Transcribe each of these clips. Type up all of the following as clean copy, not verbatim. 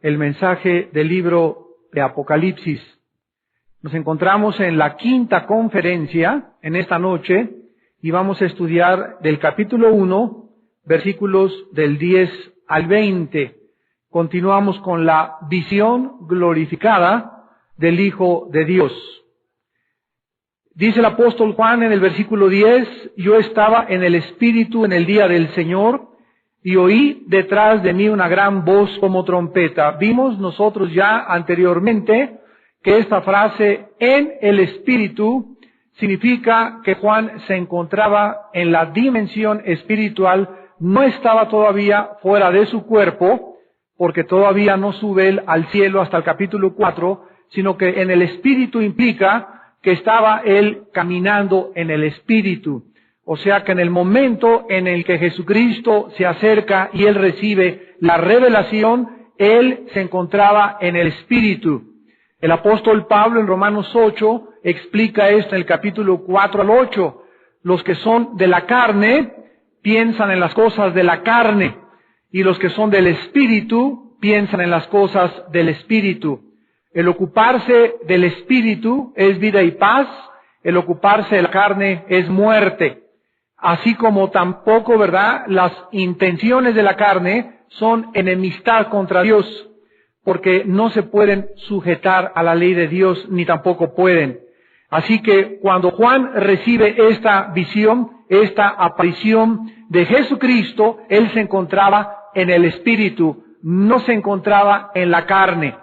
el mensaje del libro de Apocalipsis. Nos encontramos en la quinta conferencia en esta noche y vamos a estudiar del capítulo 1, versículos del 10 al 20. Continuamos con la visión glorificada del Hijo de Dios. Dice el apóstol Juan en el versículo 10, yo estaba en el Espíritu en el día del Señor y oí detrás de mí una gran voz como trompeta. Vimos nosotros ya anteriormente que esta frase en el Espíritu significa que Juan se encontraba en la dimensión espiritual, no estaba todavía fuera de su cuerpo, porque todavía no sube él al cielo hasta el capítulo 4, sino que en el Espíritu implica que estaba él caminando en el Espíritu. O sea que en el momento en el que Jesucristo se acerca y él recibe la revelación, él se encontraba en el Espíritu. El apóstol Pablo en Romanos 8 explica esto en el capítulo 4 al 8. Los que son de la carne piensan en las cosas de la carne, y los que son del Espíritu piensan en las cosas del Espíritu. El ocuparse del Espíritu es vida y paz, el ocuparse de la carne es muerte. Así como tampoco, ¿verdad?, las intenciones de la carne son enemistad contra Dios, porque no se pueden sujetar a la ley de Dios, ni tampoco pueden. Así que cuando Juan recibe esta visión, esta aparición de Jesucristo, él se encontraba en el Espíritu, no se encontraba en la carne.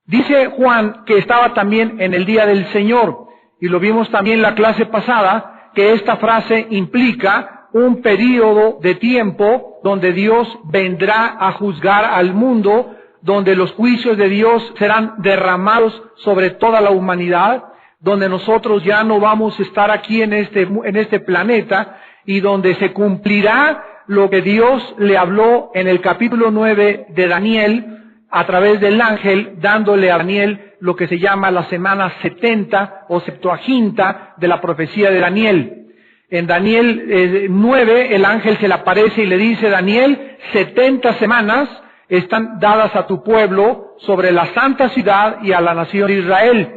Dice Juan que estaba también en el día del Señor, y lo vimos también en la clase pasada, que esta frase implica un período de tiempo donde Dios vendrá a juzgar al mundo, donde los juicios de Dios serán derramados sobre toda la humanidad, donde nosotros ya no vamos a estar aquí en este planeta, y donde se cumplirá lo que Dios le habló en el capítulo 9 de Daniel, a través del ángel, dándole a Daniel lo que se llama la semana 70 o Septuaginta de la profecía de Daniel. En Daniel 9, el ángel se le aparece y le dice, Daniel, 70 semanas están dadas a tu pueblo sobre la santa ciudad y a la nación de Israel,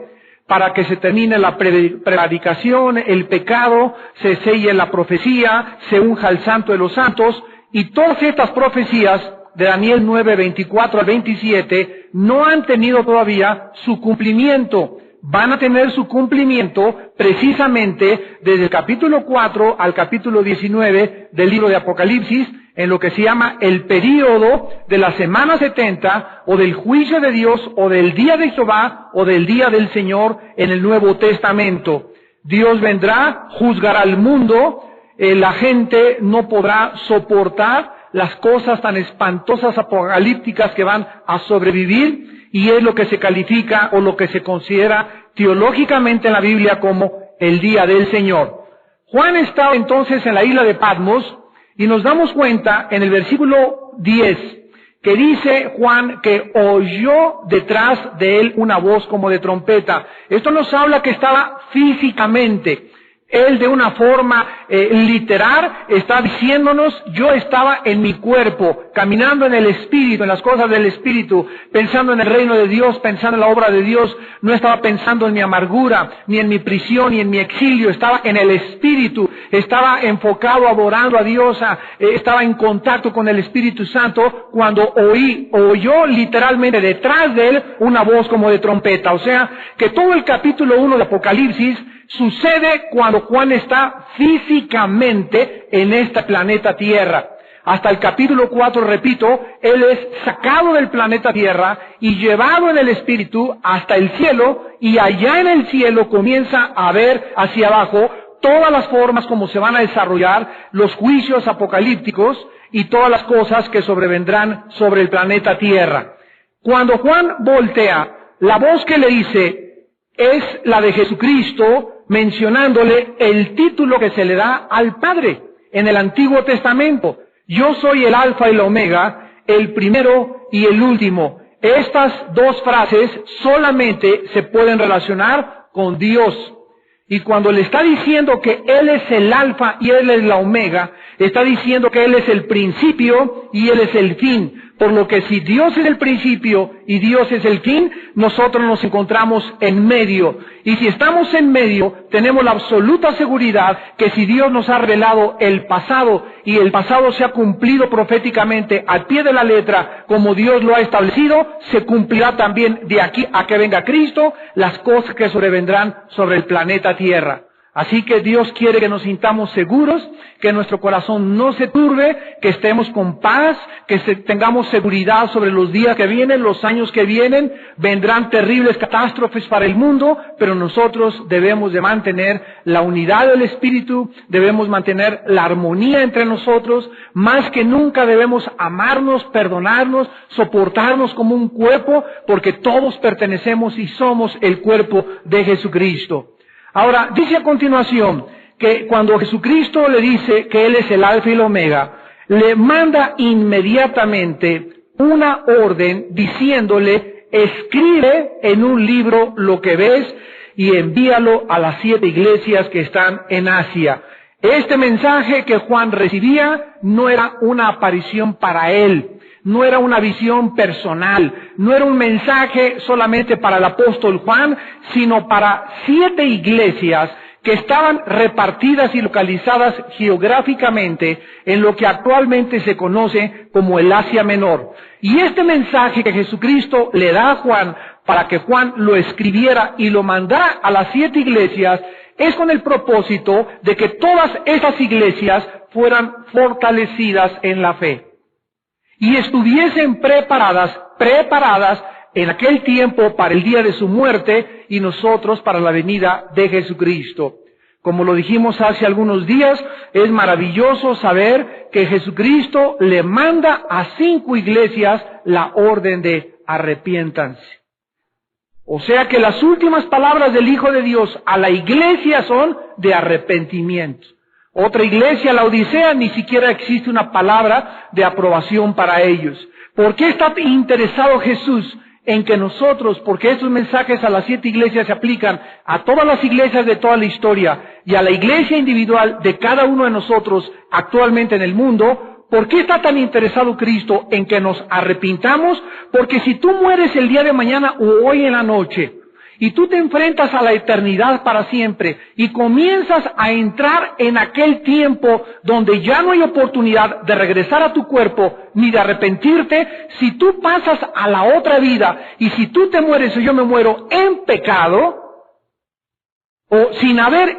para que se termine la prevaricación, el pecado, se selle la profecía, se unja el santo de los santos, y todas estas profecías de Daniel 9, 24 al 27, no han tenido todavía su cumplimiento. Van a tener su cumplimiento precisamente desde el capítulo 4 al capítulo 19 del libro de Apocalipsis, en lo que se llama el período de la semana 70, o del juicio de Dios, o del día de Jehová, o del día del Señor en el Nuevo Testamento. Dios vendrá, juzgará al mundo, la gente no podrá soportar las cosas tan espantosas apocalípticas que van a sobrevivir, y es lo que se califica o lo que se considera teológicamente en la Biblia como el día del Señor. Juan estaba entonces en la isla de Patmos, y nos damos cuenta en el versículo 10 que dice Juan que oyó detrás de él una voz como de trompeta. Esto nos habla que estaba físicamente. Él de una forma literal está diciéndonos, yo estaba en mi cuerpo, caminando en el Espíritu, en las cosas del Espíritu, pensando en el reino de Dios, pensando en la obra de Dios. No estaba pensando en mi amargura, ni en mi prisión, ni en mi exilio. Estaba en el Espíritu, estaba enfocado, adorando a Dios, estaba en contacto con el Espíritu Santo, cuando oyó literalmente detrás de él una voz como de trompeta. O sea, que todo el capítulo 1 de Apocalipsis sucede cuando Juan está físicamente en este planeta Tierra. Hasta el capítulo 4, repito, él es sacado del planeta Tierra y llevado en el Espíritu hasta el cielo, y allá en el cielo comienza a ver hacia abajo todas las formas como se van a desarrollar los juicios apocalípticos y todas las cosas que sobrevendrán sobre el planeta Tierra. Cuando Juan voltea, la voz que le dice es la de Jesucristo, mencionándole el título que se le da al Padre en el Antiguo Testamento. Yo soy el Alfa y la Omega, el primero y el último. Estas dos frases solamente se pueden relacionar con Dios. Y cuando le está diciendo que Él es el Alfa y Él es la Omega, está diciendo que Él es el principio y Él es el fin. Por lo que si Dios es el principio y Dios es el fin, nosotros nos encontramos en medio. Y si estamos en medio, tenemos la absoluta seguridad que si Dios nos ha revelado el pasado y el pasado se ha cumplido proféticamente al pie de la letra como Dios lo ha establecido, se cumplirá también de aquí a que venga Cristo las cosas que sobrevendrán sobre el planeta Tierra. Así que Dios quiere que nos sintamos seguros, que nuestro corazón no se turbe, que estemos con paz, que tengamos seguridad sobre los días que vienen, los años que vienen. Vendrán terribles catástrofes para el mundo, pero nosotros debemos de mantener la unidad del Espíritu, debemos mantener la armonía entre nosotros. Más que nunca debemos amarnos, perdonarnos, soportarnos como un cuerpo, porque todos pertenecemos y somos el cuerpo de Jesucristo. Ahora, dice a continuación que cuando Jesucristo le dice que Él es el Alfa y el Omega, le manda inmediatamente una orden diciéndole, escribe en un libro lo que ves y envíalo a las 7 iglesias que están en Asia. Este mensaje que Juan recibía no era una aparición para él. No era una visión personal, no era un mensaje solamente para el apóstol Juan, sino para 7 iglesias que estaban repartidas y localizadas geográficamente en lo que actualmente se conoce como el Asia Menor. Y este mensaje que Jesucristo le da a Juan para que Juan lo escribiera y lo mandara a las 7 iglesias es con el propósito de que todas esas iglesias fueran fortalecidas en la fe y estuviesen preparadas en aquel tiempo para el día de su muerte y nosotros para la venida de Jesucristo. Como lo dijimos hace algunos días, es maravilloso saber que Jesucristo le manda a 5 iglesias la orden de arrepiéntanse. O sea que las últimas palabras del Hijo de Dios a la iglesia son de arrepentimiento. Otra iglesia, la Odisea, ni siquiera existe una palabra de aprobación para ellos. ¿Por qué está interesado Jesús en que nosotros, porque estos mensajes a las 7 iglesias se aplican a todas las iglesias de toda la historia y a la iglesia individual de cada uno de nosotros actualmente en el mundo? ¿Por qué está tan interesado Cristo en que nos arrepintamos? Porque si tú mueres el día de mañana o hoy en la noche, y tú te enfrentas a la eternidad para siempre y comienzas a entrar en aquel tiempo donde ya no hay oportunidad de regresar a tu cuerpo ni de arrepentirte, si tú pasas a la otra vida y si tú te mueres o yo me muero en pecado, o sin haber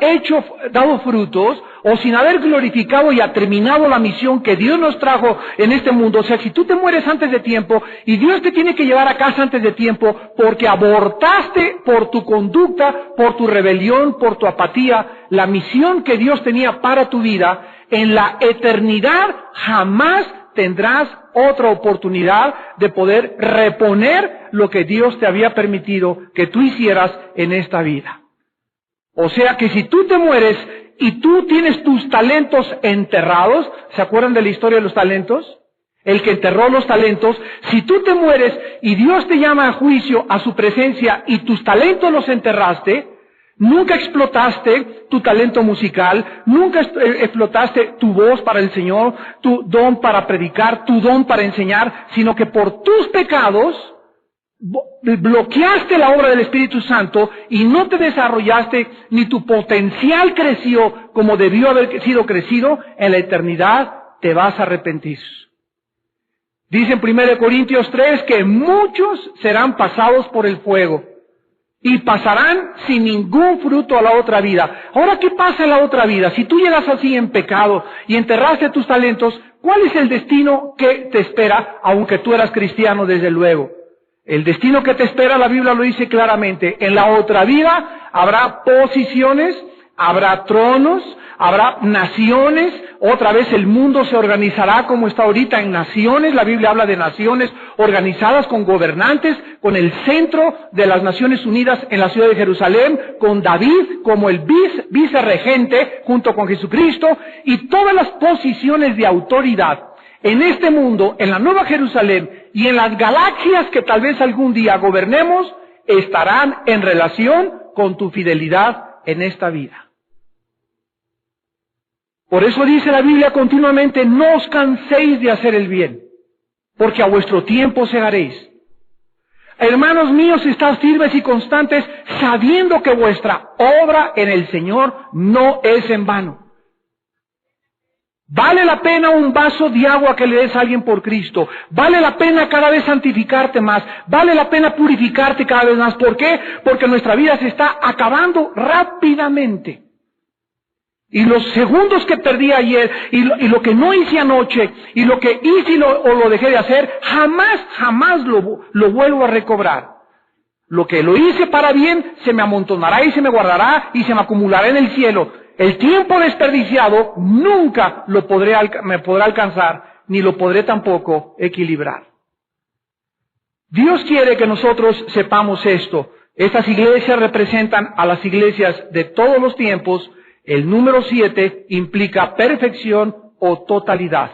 dado frutos, o sin haber glorificado y terminado la misión que Dios nos trajo en este mundo. O sea, si tú te mueres antes de tiempo y Dios te tiene que llevar a casa antes de tiempo porque abortaste por tu conducta, por tu rebelión, por tu apatía, la misión que Dios tenía para tu vida, en la eternidad jamás tendrás otra oportunidad de poder reponer lo que Dios te había permitido que tú hicieras en esta vida. O sea que si tú te mueres y tú tienes tus talentos enterrados, ¿se acuerdan de la historia de los talentos? El que enterró los talentos, si tú te mueres y Dios te llama a juicio a su presencia y tus talentos los enterraste, nunca explotaste tu talento musical, nunca explotaste tu voz para el Señor, tu don para predicar, tu don para enseñar, sino que por tus pecados bloqueaste la obra del Espíritu Santo y no te desarrollaste ni tu potencial creció como debió haber sido crecido, en la eternidad te vas a arrepentir. Dice en 1 Corintios 3 que muchos serán pasados por el fuego y pasarán sin ningún fruto a la otra vida. Ahora, ¿qué pasa en la otra vida? Si tú llegas así en pecado y enterraste tus talentos, ¿cuál es el destino que te espera, aunque tú eras cristiano desde luego? El destino que te espera, la Biblia lo dice claramente. En la otra vida habrá posiciones, habrá tronos, habrá naciones. Otra vez el mundo se organizará como está ahorita en naciones. La Biblia habla de naciones organizadas con gobernantes, con el centro de las Naciones Unidas en la ciudad de Jerusalén, con David como el vicerregente junto con Jesucristo y todas las posiciones de autoridad en este mundo, en la Nueva Jerusalén y en las galaxias que tal vez algún día gobernemos, estarán en relación con tu fidelidad en esta vida. Por eso dice la Biblia continuamente, no os canséis de hacer el bien. porque a vuestro tiempo segaréis. Hermanos míos, estad firmes y constantes, sabiendo que vuestra obra en el Señor no es en vano. Vale la pena un vaso de agua que le des a alguien por Cristo. Vale la pena cada vez santificarte más. Vale la pena purificarte cada vez más. ¿Por qué? Porque nuestra vida se está acabando rápidamente. Y los segundos que perdí ayer, y lo que no hice anoche, y lo que hice o lo dejé de hacer, jamás lo vuelvo a recobrar. Lo que lo hice para bien, se me amontonará y se me guardará y se me acumulará en el cielo. El tiempo desperdiciado nunca me podrá alcanzar, ni lo podré tampoco equilibrar. Dios quiere que nosotros sepamos esto. Estas iglesias representan a las iglesias de todos los tiempos. El número 7 implica perfección o totalidad.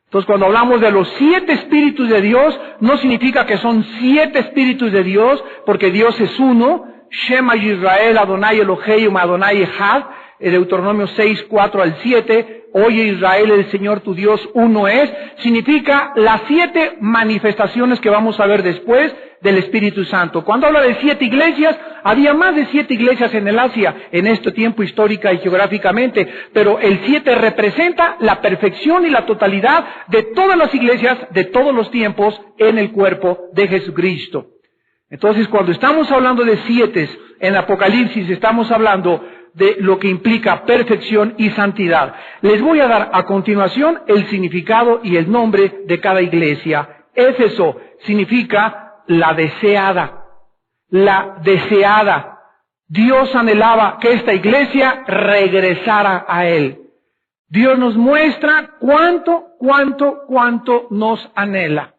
Entonces, cuando hablamos de los 7 espíritus de Dios, no significa que son 7 espíritus de Dios, porque Dios es uno. Shema Yisrael, Adonai Eloheinu, Adonai Echad, Deuteronomio 6, 4 al 7, oye Israel, el Señor tu Dios uno es, significa las 7 manifestaciones que vamos a ver después del Espíritu Santo. Cuando habla de 7 iglesias, había más de 7 iglesias en el Asia, en este tiempo histórica y geográficamente, pero el 7 representa la perfección y la totalidad de todas las iglesias de todos los tiempos en el cuerpo de Jesucristo. Entonces, cuando estamos hablando de 7 en Apocalipsis, estamos hablando de lo que implica perfección y santidad. Les voy a dar a continuación el significado y el nombre de cada iglesia. Éfeso significa la deseada. La deseada. Dios anhelaba que esta iglesia regresara a Él. Dios nos muestra cuánto nos anhela.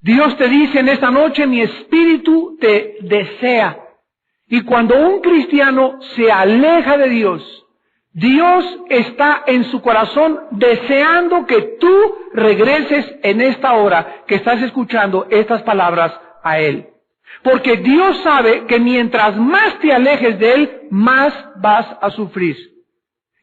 Dios te dice en esta noche, mi espíritu te desea. Y cuando un cristiano se aleja de Dios, Dios está en su corazón deseando que tú regreses en esta hora que estás escuchando estas palabras a Él. Porque Dios sabe que mientras más te alejes de Él, más vas a sufrir.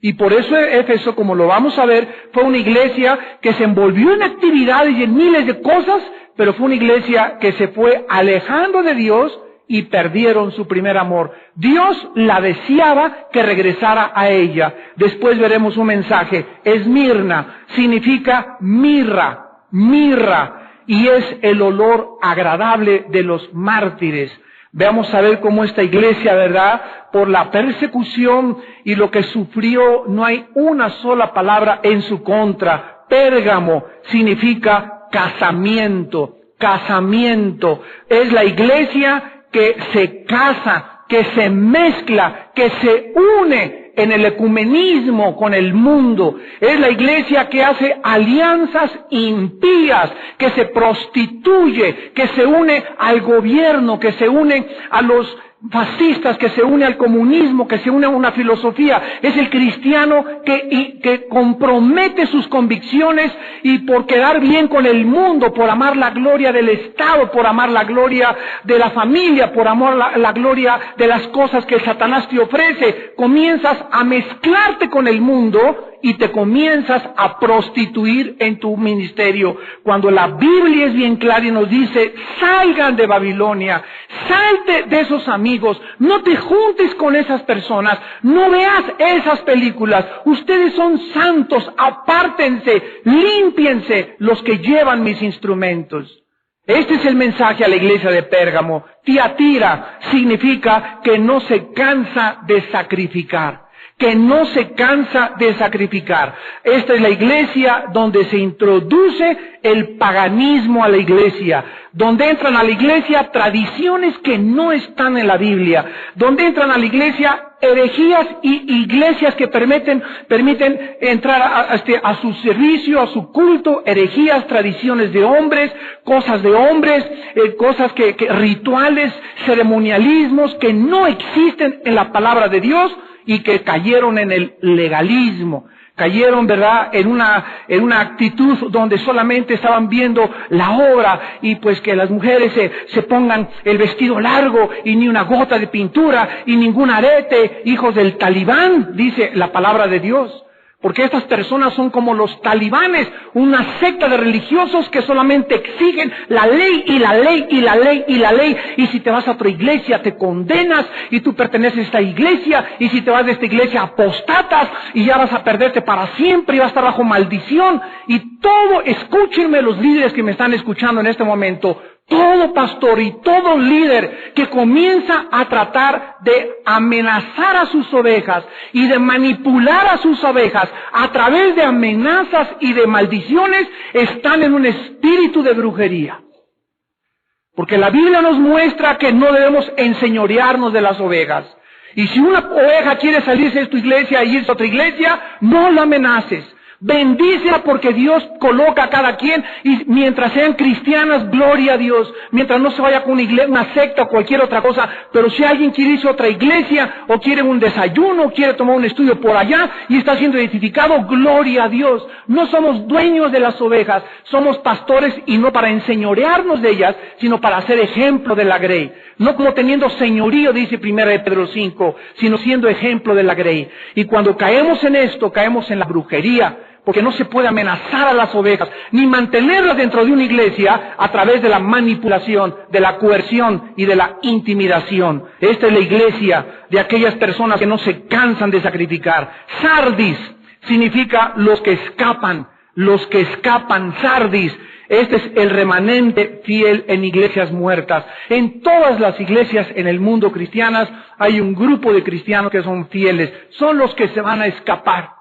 Y por eso Éfeso, como lo vamos a ver, fue una iglesia que se envolvió en actividades y en miles de cosas, pero fue una iglesia que se fue alejando de Dios y perdieron su primer amor. Dios la deseaba que regresara a ella. Después veremos un mensaje. Esmirna significa mirra, y es el olor agradable de los mártires. Veamos a ver cómo esta iglesia, ¿verdad? Por la persecución y lo que sufrió, no hay una sola palabra en su contra. Pérgamo significa casamiento. Es la iglesia que se casa, que se mezcla, que se une en el ecumenismo con el mundo. Es la iglesia que hace alianzas impías, que se prostituye, que se une al gobierno, que se une a los fascistas, que se une al comunismo, que se une a una filosofía. Es el cristiano que compromete sus convicciones y por quedar bien con el mundo, por amar la gloria del Estado, por amar la gloria de la familia, por amar la gloria de las cosas que Satanás te ofrece, comienzas a mezclarte con el mundo y te comienzas a prostituir en tu ministerio. Cuando la Biblia es bien clara y nos dice, salgan de Babilonia, salte de esos amigos, no te juntes con esas personas, no veas esas películas, ustedes son santos, apártense, límpiense los que llevan mis instrumentos. Este es el mensaje a la iglesia de Pérgamo. Tiatira significa que no se cansa de sacrificar. Esta es la iglesia donde se introduce el paganismo a la iglesia, donde entran a la iglesia tradiciones que no están en la Biblia, donde entran a la iglesia herejías y iglesias que permiten entrar a su servicio, a su culto, herejías, tradiciones de hombres, cosas rituales, ceremonialismos que no existen en la palabra de Dios, y que cayeron en el legalismo, cayeron, ¿verdad?, en una actitud donde solamente estaban viendo la obra y pues que las mujeres se pongan el vestido largo y ni una gota de pintura y ningún arete, hijos del Talibán, dice la palabra de Dios. Porque estas personas son como los talibanes, una secta de religiosos que solamente exigen la ley y la ley y la ley y la ley. Y si te vas a otra iglesia te condenas y tú perteneces a esta iglesia. Y si te vas de esta iglesia apostatas y ya vas a perderte para siempre y vas a estar bajo maldición. Y todo, escúchenme los líderes que me están escuchando en este momento. Todo pastor y todo líder que comienza a tratar de amenazar a sus ovejas y de manipular a sus ovejas a través de amenazas y de maldiciones, están en un espíritu de brujería. Porque la Biblia nos muestra que no debemos enseñorearnos de las ovejas. Y si una oveja quiere salirse de tu iglesia e irse a otra iglesia, no la amenaces. Bendícela porque Dios coloca a cada quien y mientras sean cristianas, gloria a Dios. Mientras no se vaya con una secta o cualquier otra cosa. Pero si alguien quiere irse a otra iglesia o quiere un desayuno o quiere tomar un estudio por allá y está siendo identificado, gloria a Dios. No somos dueños de las ovejas, somos pastores y no para enseñorearnos de ellas, sino para hacer ejemplo de la grey. No como teniendo señorío, dice 1 Pedro 5, sino siendo ejemplo de la grey. Y cuando caemos en esto, caemos en la brujería. Porque no se puede amenazar a las ovejas, ni mantenerlas dentro de una iglesia a través de la manipulación, de la coerción y de la intimidación. Esta es la iglesia de aquellas personas que no se cansan de sacrificar. Sardis significa los que escapan, sardis. Este es el remanente fiel en iglesias muertas. En todas las iglesias en el mundo cristianas hay un grupo de cristianos que son fieles, son los que se van a escapar.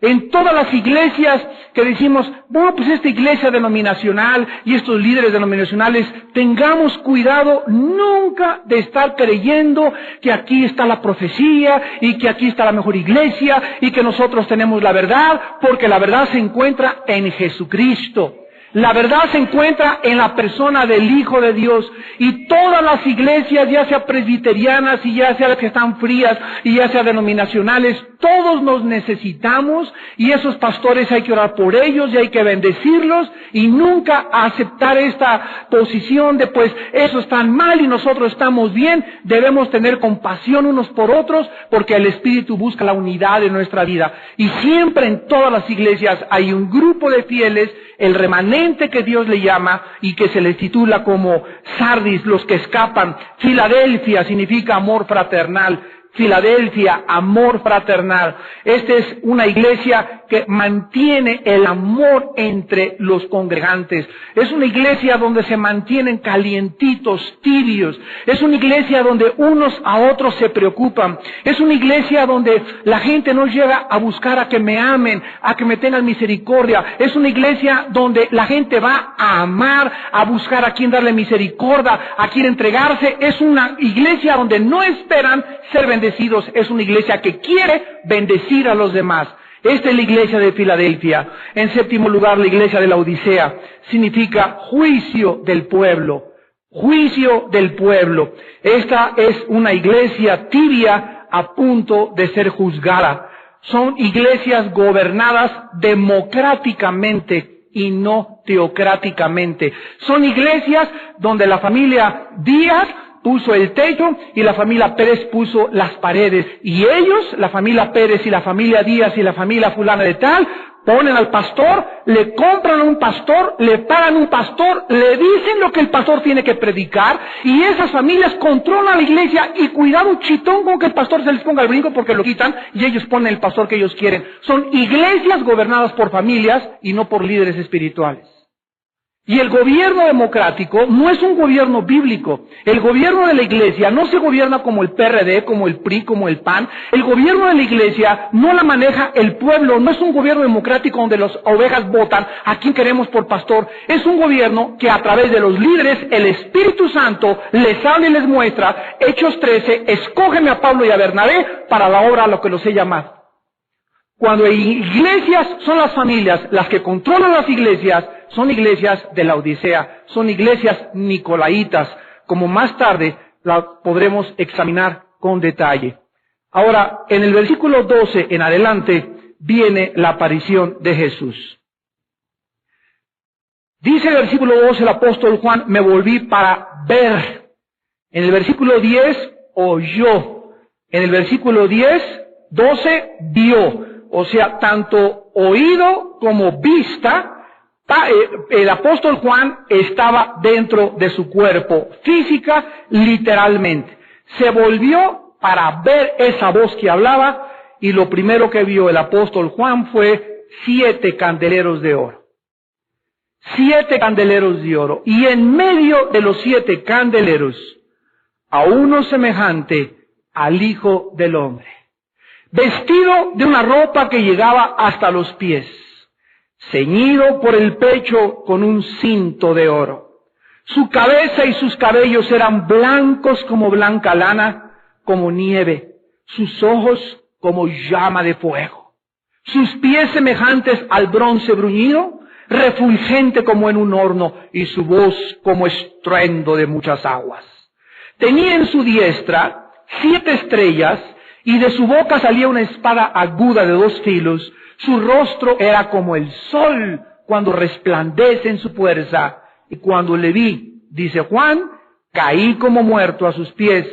En todas las iglesias que decimos, bueno, pues esta iglesia denominacional y estos líderes denominacionales, tengamos cuidado nunca de estar creyendo que aquí está la profecía y que aquí está la mejor iglesia y que nosotros tenemos la verdad, porque la verdad se encuentra en Jesucristo. La verdad se encuentra en la persona del Hijo de Dios. Y todas las iglesias, ya sea presbiterianas y ya sea las que están frías y ya sea denominacionales, todos nos necesitamos y esos pastores hay que orar por ellos y hay que bendecirlos y nunca aceptar esta posición de pues eso está mal y nosotros estamos bien. Debemos tener compasión unos por otros porque el Espíritu busca la unidad de nuestra vida. Y siempre en todas las iglesias hay un grupo de fieles, el remanente que Dios le llama y que se les titula como Sardis, los que escapan. Filadelfia significa amor fraternal. Filadelfia, amor fraternal. Esta es una iglesia que mantiene el amor entre los congregantes. Es una iglesia donde se mantienen calientitos, tibios. Es una iglesia donde unos a otros se preocupan. Es una iglesia donde la gente no llega a buscar a que me amen, a que me tengan misericordia. Es una iglesia donde la gente va a amar, a buscar a quien darle misericordia, a quien entregarse. Es una iglesia donde no esperan ser bendecidos. Es una iglesia que quiere bendecir a los demás. Esta es la iglesia de Filadelfia. En séptimo lugar, la iglesia de la Odisea significa juicio del pueblo. Juicio del pueblo. Esta es una iglesia tibia a punto de ser juzgada. Son iglesias gobernadas democráticamente y no teocráticamente. Son iglesias donde la familia Díaz puso el techo y la familia Pérez puso las paredes. Y ellos, la familia Pérez y la familia Díaz y la familia fulana de tal, ponen al pastor, le compran a un pastor, le pagan un pastor, le dicen lo que el pastor tiene que predicar y esas familias controlan la iglesia y cuidado chitón con que el pastor se les ponga el brinco porque lo quitan y ellos ponen el pastor que ellos quieren. Son iglesias gobernadas por familias y no por líderes espirituales. Y el gobierno democrático no es un gobierno bíblico. El gobierno de la iglesia no se gobierna como el PRD, como el PRI, como el PAN. El gobierno de la iglesia no la maneja el pueblo. No es un gobierno democrático donde las ovejas votan a quien queremos por pastor. Es un gobierno que a través de los líderes, el Espíritu Santo les habla y les muestra. Hechos 13, escógeme a Pablo y a Bernabé para la obra a lo que los he llamado. Cuando iglesias son las familias, las que controlan las iglesias, son iglesias de la Odisea, son iglesias nicolaitas, como más tarde la podremos examinar con detalle. Ahora, en el versículo 12 en adelante, viene la aparición de Jesús. Dice el versículo 12 el apóstol Juan, me volví para ver. En el versículo 10, oyó. En el versículo 12, vio. o sea, tanto oído como vista, el apóstol Juan estaba dentro de su cuerpo, física, literalmente. Se volvió para ver esa voz que hablaba, y lo primero que vio el apóstol Juan fue 7 candeleros de oro. 7 candeleros de oro. Y en medio de los 7 candeleros, a uno semejante al Hijo del Hombre, vestido de una ropa que llegaba hasta los pies, ceñido por el pecho con un cinto de oro. Su cabeza y sus cabellos eran blancos como blanca lana, como nieve, sus ojos como llama de fuego, sus pies semejantes al bronce bruñido, refulgente como en un horno, y su voz como estruendo de muchas aguas. Tenía en su diestra 7 estrellas, y de su boca salía una espada aguda de 2 filos. Su rostro era como el sol cuando resplandece en su fuerza. Y cuando le vi, dice Juan, caí como muerto a sus pies.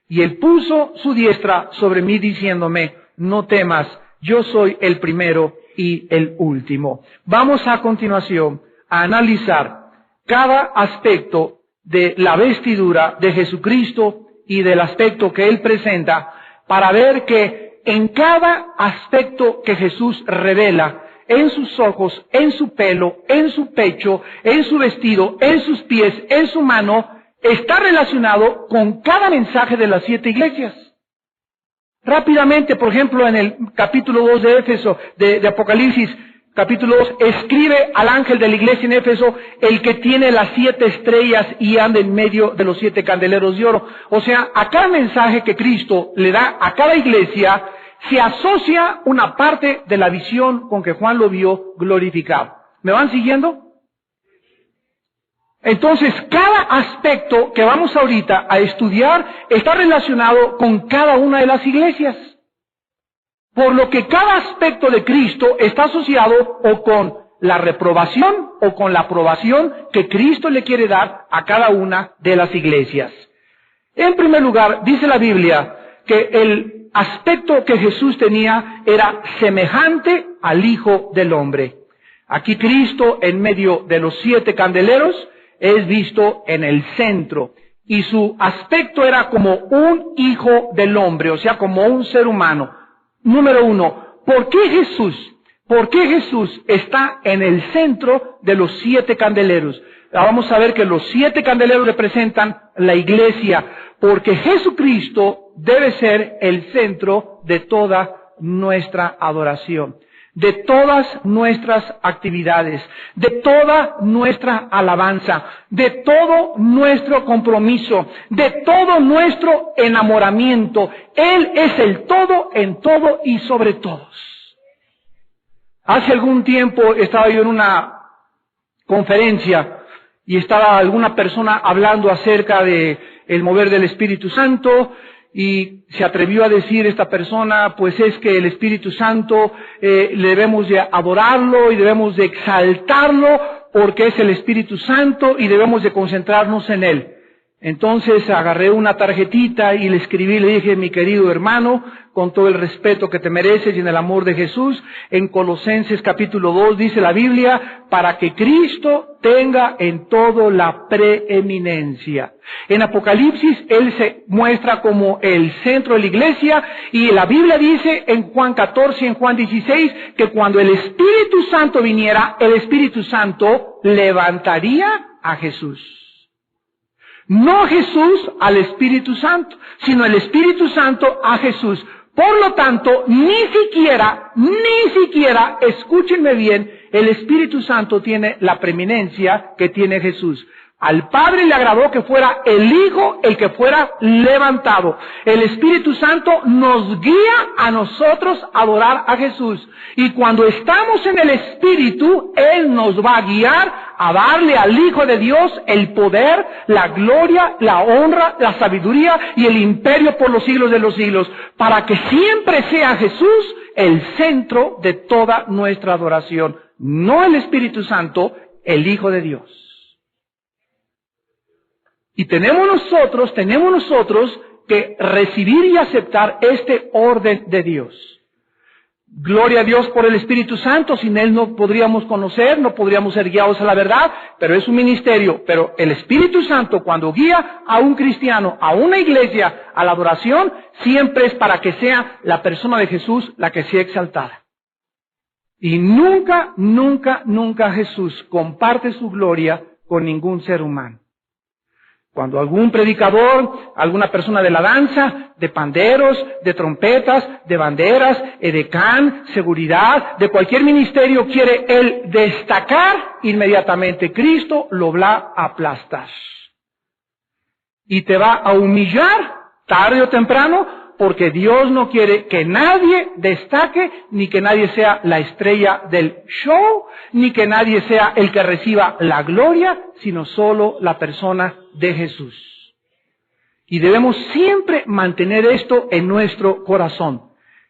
Y él puso su diestra sobre mí diciéndome, no temas, yo soy el primero y el último. Vamos a continuación a analizar cada aspecto de la vestidura de Jesucristo y del aspecto que Él presenta, para ver que en cada aspecto que Jesús revela, en sus ojos, en su pelo, en su pecho, en su vestido, en sus pies, en su mano, está relacionado con cada mensaje de las 7 iglesias. Rápidamente, por ejemplo, en el capítulo 2 de Éfeso, de Apocalipsis, capítulo 2, escribe al ángel de la iglesia en Éfeso, el que tiene las 7 estrellas y anda en medio de los 7 candeleros de oro. O sea, a cada mensaje que Cristo le da a cada iglesia, se asocia una parte de la visión con que Juan lo vio glorificado. ¿Me van siguiendo? Entonces, cada aspecto que vamos ahorita a estudiar está relacionado con cada una de las iglesias. Por lo que cada aspecto de Cristo está asociado o con la reprobación o con la aprobación que Cristo le quiere dar a cada una de las iglesias. En primer lugar, dice la Biblia que el aspecto que Jesús tenía era semejante al Hijo del Hombre. Aquí Cristo, en medio de los 7 candeleros, es visto en el centro. Y su aspecto era como un hijo del hombre, o sea, como un ser humano. Número 1, ¿por qué Jesús está en el centro de los 7 candeleros? Vamos a ver que los 7 candeleros representan la iglesia, porque Jesucristo debe ser el centro de toda nuestra adoración, de todas nuestras actividades, de toda nuestra alabanza, de todo nuestro compromiso, de todo nuestro enamoramiento. Él es el todo en todo y sobre todos. Hace algún tiempo estaba yo en una conferencia y estaba alguna persona hablando acerca de el mover del Espíritu Santo. Y se atrevió a decir esta persona, pues es que el Espíritu Santo debemos de adorarlo y debemos de exaltarlo porque es el Espíritu Santo y debemos de concentrarnos en Él. Entonces agarré una tarjetita y le escribí, le dije, mi querido hermano, con todo el respeto que te mereces y en el amor de Jesús, en Colosenses capítulo 2 dice la Biblia, para que Cristo tenga en todo la preeminencia. En Apocalipsis Él se muestra como el centro de la iglesia y la Biblia dice en Juan 14 y en Juan 16 que cuando el Espíritu Santo viniera, el Espíritu Santo levantaría a Jesús. No Jesús al Espíritu Santo, sino el Espíritu Santo a Jesús. Por lo tanto, ni siquiera, escúchenme bien, el Espíritu Santo tiene la preeminencia que tiene Jesús. Al Padre le agradó que fuera el Hijo el que fuera levantado. El Espíritu Santo nos guía a nosotros a adorar a Jesús. Y cuando estamos en el Espíritu, Él nos va a guiar a darle al Hijo de Dios el poder, la gloria, la honra, la sabiduría y el imperio por los siglos de los siglos, para que siempre sea Jesús el centro de toda nuestra adoración. No el Espíritu Santo, el Hijo de Dios. Y tenemos nosotros que recibir y aceptar este orden de Dios. Gloria a Dios por el Espíritu Santo, sin Él no podríamos conocer, no podríamos ser guiados a la verdad, pero es un ministerio. Pero el Espíritu Santo, cuando guía a un cristiano, a una iglesia, a la adoración, siempre es para que sea la persona de Jesús la que sea exaltada. Y nunca, nunca, nunca Jesús comparte su gloria con ningún ser humano. Cuando algún predicador, alguna persona de la danza, de panderos, de trompetas, de banderas, edecán, seguridad, de cualquier ministerio quiere él destacar, inmediatamente Cristo lo va a aplastar. Y te va a humillar tarde o temprano, porque Dios no quiere que nadie destaque, ni que nadie sea la estrella del show, ni que nadie sea el que reciba la gloria, sino solo la persona de Jesús. Y debemos siempre mantener esto en nuestro corazón.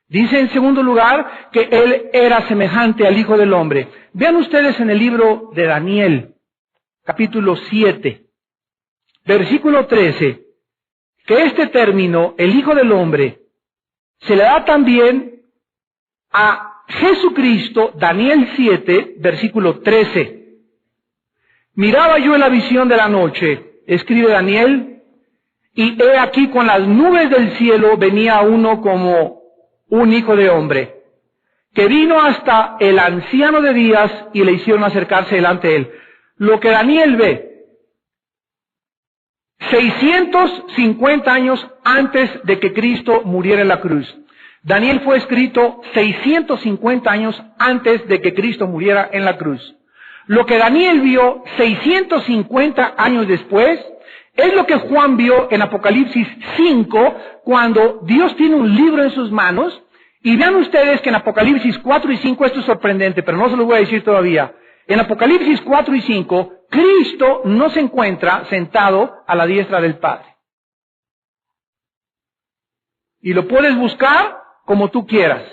Dice en segundo lugar que Él era semejante al Hijo del Hombre. Vean ustedes en el libro de Daniel, capítulo 7, versículo 13, que este término, el Hijo del Hombre, se le da también a Jesucristo, Daniel 7, versículo 13. Miraba yo en la visión de la noche, escribe Daniel, y he aquí con las nubes del cielo venía uno como un hijo de hombre, que vino hasta el anciano de días y le hicieron acercarse delante de él. Lo que Daniel ve, 650 años antes de que Cristo muriera en la cruz. Daniel fue escrito 650 años antes de que Cristo muriera en la cruz. Lo que Daniel vio 650 años después es lo que Juan vio en Apocalipsis 5, cuando Dios tiene un libro en sus manos. Y vean ustedes que en Apocalipsis 4 y 5, esto es sorprendente, pero no se lo voy a decir todavía. En Apocalipsis 4 y 5, Cristo no se encuentra sentado a la diestra del Padre. Y lo puedes buscar como tú quieras.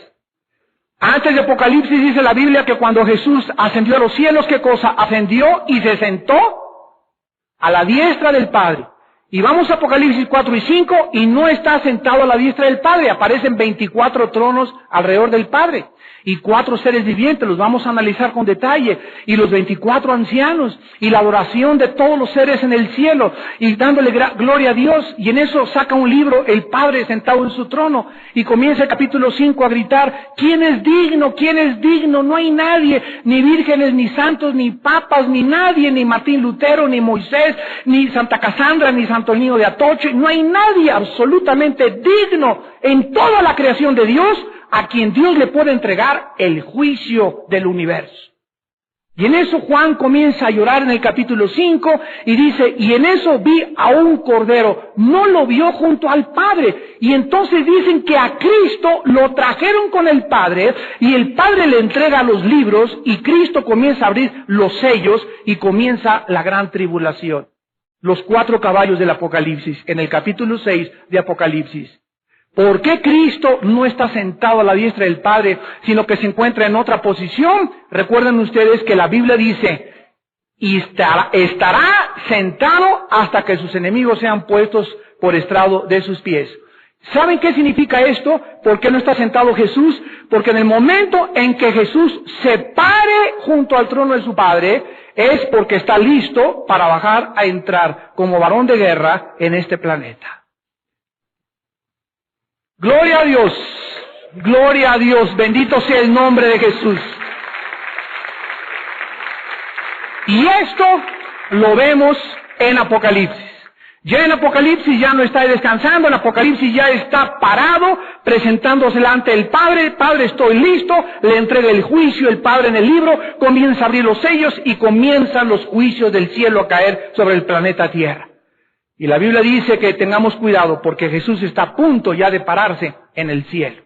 Antes de Apocalipsis dice la Biblia que cuando Jesús ascendió a los cielos, ¿qué cosa? Ascendió y se sentó a la diestra del Padre. Y vamos a Apocalipsis 4 y 5 y no está sentado a la diestra del Padre. Aparecen 24 tronos alrededor del Padre. Y 4 seres vivientes, los vamos a analizar con detalle. Y los 24 ancianos. Y la adoración de todos los seres en el cielo. Y dándole gloria a Dios. Y en eso saca un libro, el Padre sentado en su trono. Y comienza el capítulo 5 a gritar, ¿quién es digno? ¿Quién es digno? No hay nadie. Ni vírgenes, ni santos, ni papas, ni nadie. Ni Martín Lutero, ni Moisés, ni Santa Casandra, ni Santo Niño de Atoche. No hay nadie absolutamente digno en toda la creación de Dios a quien Dios le puede entregar el juicio del universo. Y en eso Juan comienza a llorar en el capítulo 5 y dice, y en eso vi a un cordero, no lo vio junto al Padre. Y entonces dicen que a Cristo lo trajeron con el Padre y el Padre le entrega los libros y Cristo comienza a abrir los sellos y comienza la gran tribulación. Los 4 caballos del Apocalipsis, en el capítulo 6 de Apocalipsis. ¿Por qué Cristo no está sentado a la diestra del Padre, sino que se encuentra en otra posición? Recuerden ustedes que la Biblia dice, y estará sentado hasta que sus enemigos sean puestos por estrado de sus pies. ¿Saben qué significa esto? ¿Por qué no está sentado Jesús? Porque en el momento en que Jesús se pare junto al trono de su Padre, es porque está listo para bajar a entrar como varón de guerra en este planeta. Gloria a Dios, bendito sea el nombre de Jesús. Y esto lo vemos en Apocalipsis. Ya en Apocalipsis ya no está descansando, en Apocalipsis ya está parado, presentándose delante del Padre. Padre, estoy listo, le entrega el juicio, el Padre en el libro, comienza a abrir los sellos y comienzan los juicios del cielo a caer sobre el planeta Tierra. Y la Biblia dice que tengamos cuidado porque Jesús está a punto ya de pararse en el cielo.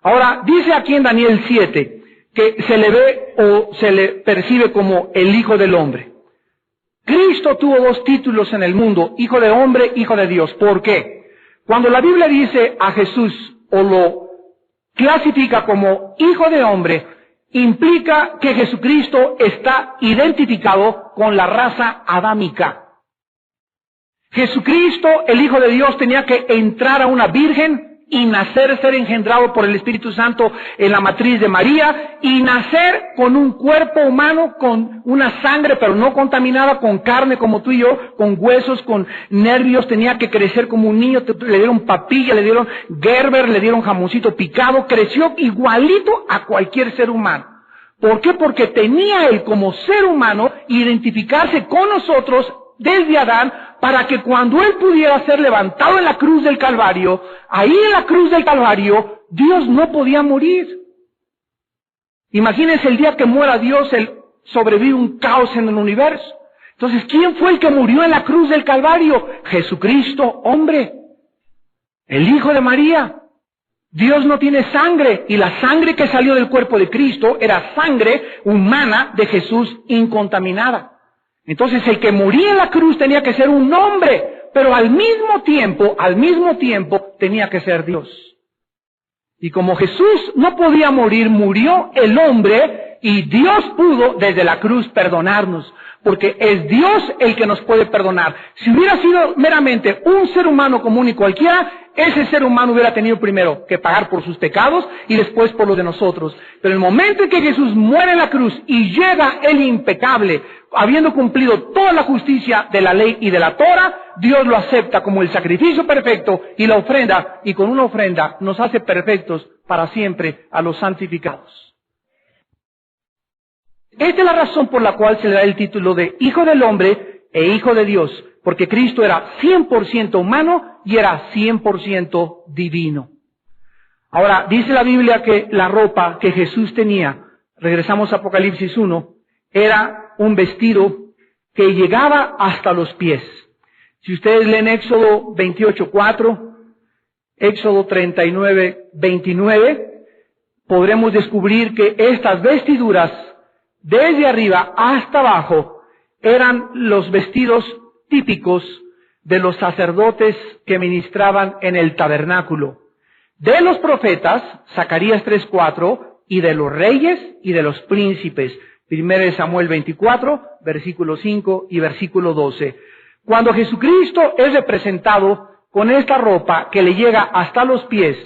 Ahora, dice aquí en Daniel 7 que se le ve o se le percibe como el Hijo del Hombre. Cristo tuvo 2 títulos en el mundo, Hijo de Hombre, Hijo de Dios. ¿Por qué? Cuando la Biblia dice a Jesús o lo clasifica como Hijo de Hombre, implica que Jesucristo está identificado con la raza adámica. Jesucristo, el Hijo de Dios, tenía que entrar a una virgen y nacer, ser engendrado por el Espíritu Santo en la matriz de María, y nacer con un cuerpo humano, con una sangre pero no contaminada, con carne como tú y yo, con huesos, con nervios, tenía que crecer como un niño, le dieron papilla, le dieron Gerber, le dieron jamoncito picado, creció igualito a cualquier ser humano. ¿Por qué? Porque tenía él como ser humano identificarse con nosotros desde Adán, para que cuando él pudiera ser levantado en la cruz del Calvario, ahí en la cruz del Calvario, Dios no podía morir. Imagínense el día que muera Dios, sobrevive un caos en el universo. Entonces, ¿quién fue el que murió en la cruz del Calvario? Jesucristo, hombre, el Hijo de María. Dios no tiene sangre, y la sangre que salió del cuerpo de Cristo era sangre humana de Jesús incontaminada. Entonces el que moría en la cruz tenía que ser un hombre, pero al mismo tiempo tenía que ser Dios. Y como Jesús no podía morir, murió el hombre, y Dios pudo desde la cruz perdonarnos, porque es Dios el que nos puede perdonar. Si hubiera sido meramente un ser humano común y cualquiera, ese ser humano hubiera tenido primero que pagar por sus pecados y después por los de nosotros. Pero el momento en que Jesús muere en la cruz y llega el impecable, habiendo cumplido toda la justicia de la ley y de la Torah, Dios lo acepta como el sacrificio perfecto y la ofrenda, y con una ofrenda nos hace perfectos para siempre a los santificados. Esta es la razón por la cual se le da el título de Hijo del Hombre e Hijo de Dios, porque Cristo era 100% humano y era 100% divino. Ahora, dice la Biblia que la ropa que Jesús tenía, regresamos a Apocalipsis 1, era un vestido que llegaba hasta los pies. Si ustedes leen Éxodo 28:4, Éxodo 39:29, podremos descubrir que estas vestiduras, desde arriba hasta abajo, eran los vestidos típicos de los sacerdotes que ministraban en el tabernáculo, de los profetas, Zacarías 3:4, y de los reyes y de los príncipes, 1 Samuel 24, versículo 5 y versículo 12. Cuando Jesucristo es representado con esta ropa que le llega hasta los pies,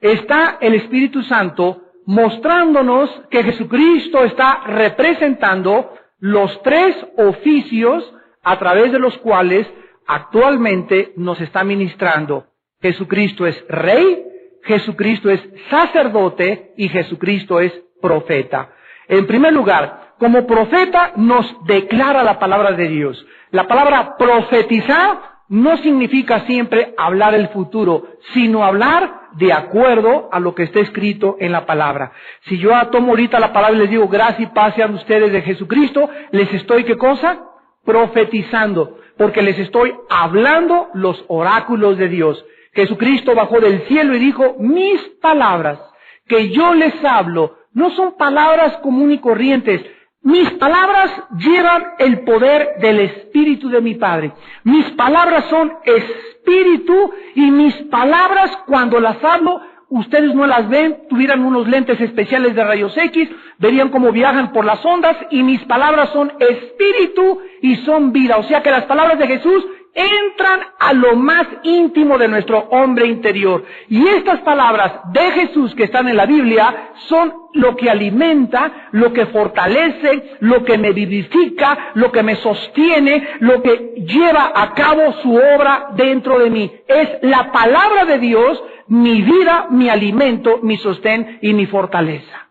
está el Espíritu Santo mostrándonos que Jesucristo está representando los tres oficios a través de los cuales actualmente nos está ministrando. Jesucristo es Rey, Jesucristo es sacerdote y Jesucristo es profeta. En primer lugar, como profeta nos declara la palabra de Dios. La palabra profetizar no significa siempre hablar el futuro, sino hablar de acuerdo a lo que está escrito en la palabra. Si yo tomo ahorita la palabra y les digo gracia y paz sean ustedes de Jesucristo, les estoy, ¿qué cosa? Profetizando, porque les estoy hablando los oráculos de Dios. Jesucristo bajó del cielo y dijo, mis palabras que yo les hablo no son palabras comunes y corrientes. Mis palabras llevan el poder del Espíritu de mi Padre. Mis palabras son Espíritu, y mis palabras cuando las hablo, ustedes no las ven, tuvieran unos lentes especiales de rayos X, verían cómo viajan por las ondas, y mis palabras son Espíritu y son vida. O sea que las palabras de Jesús entran a lo más íntimo de nuestro hombre interior. Y estas palabras de Jesús que están en la Biblia son lo que alimenta, lo que fortalece, lo que me vivifica, lo que me sostiene, lo que lleva a cabo su obra dentro de mí. Es la palabra de Dios, mi vida, mi alimento, mi sostén y mi fortaleza.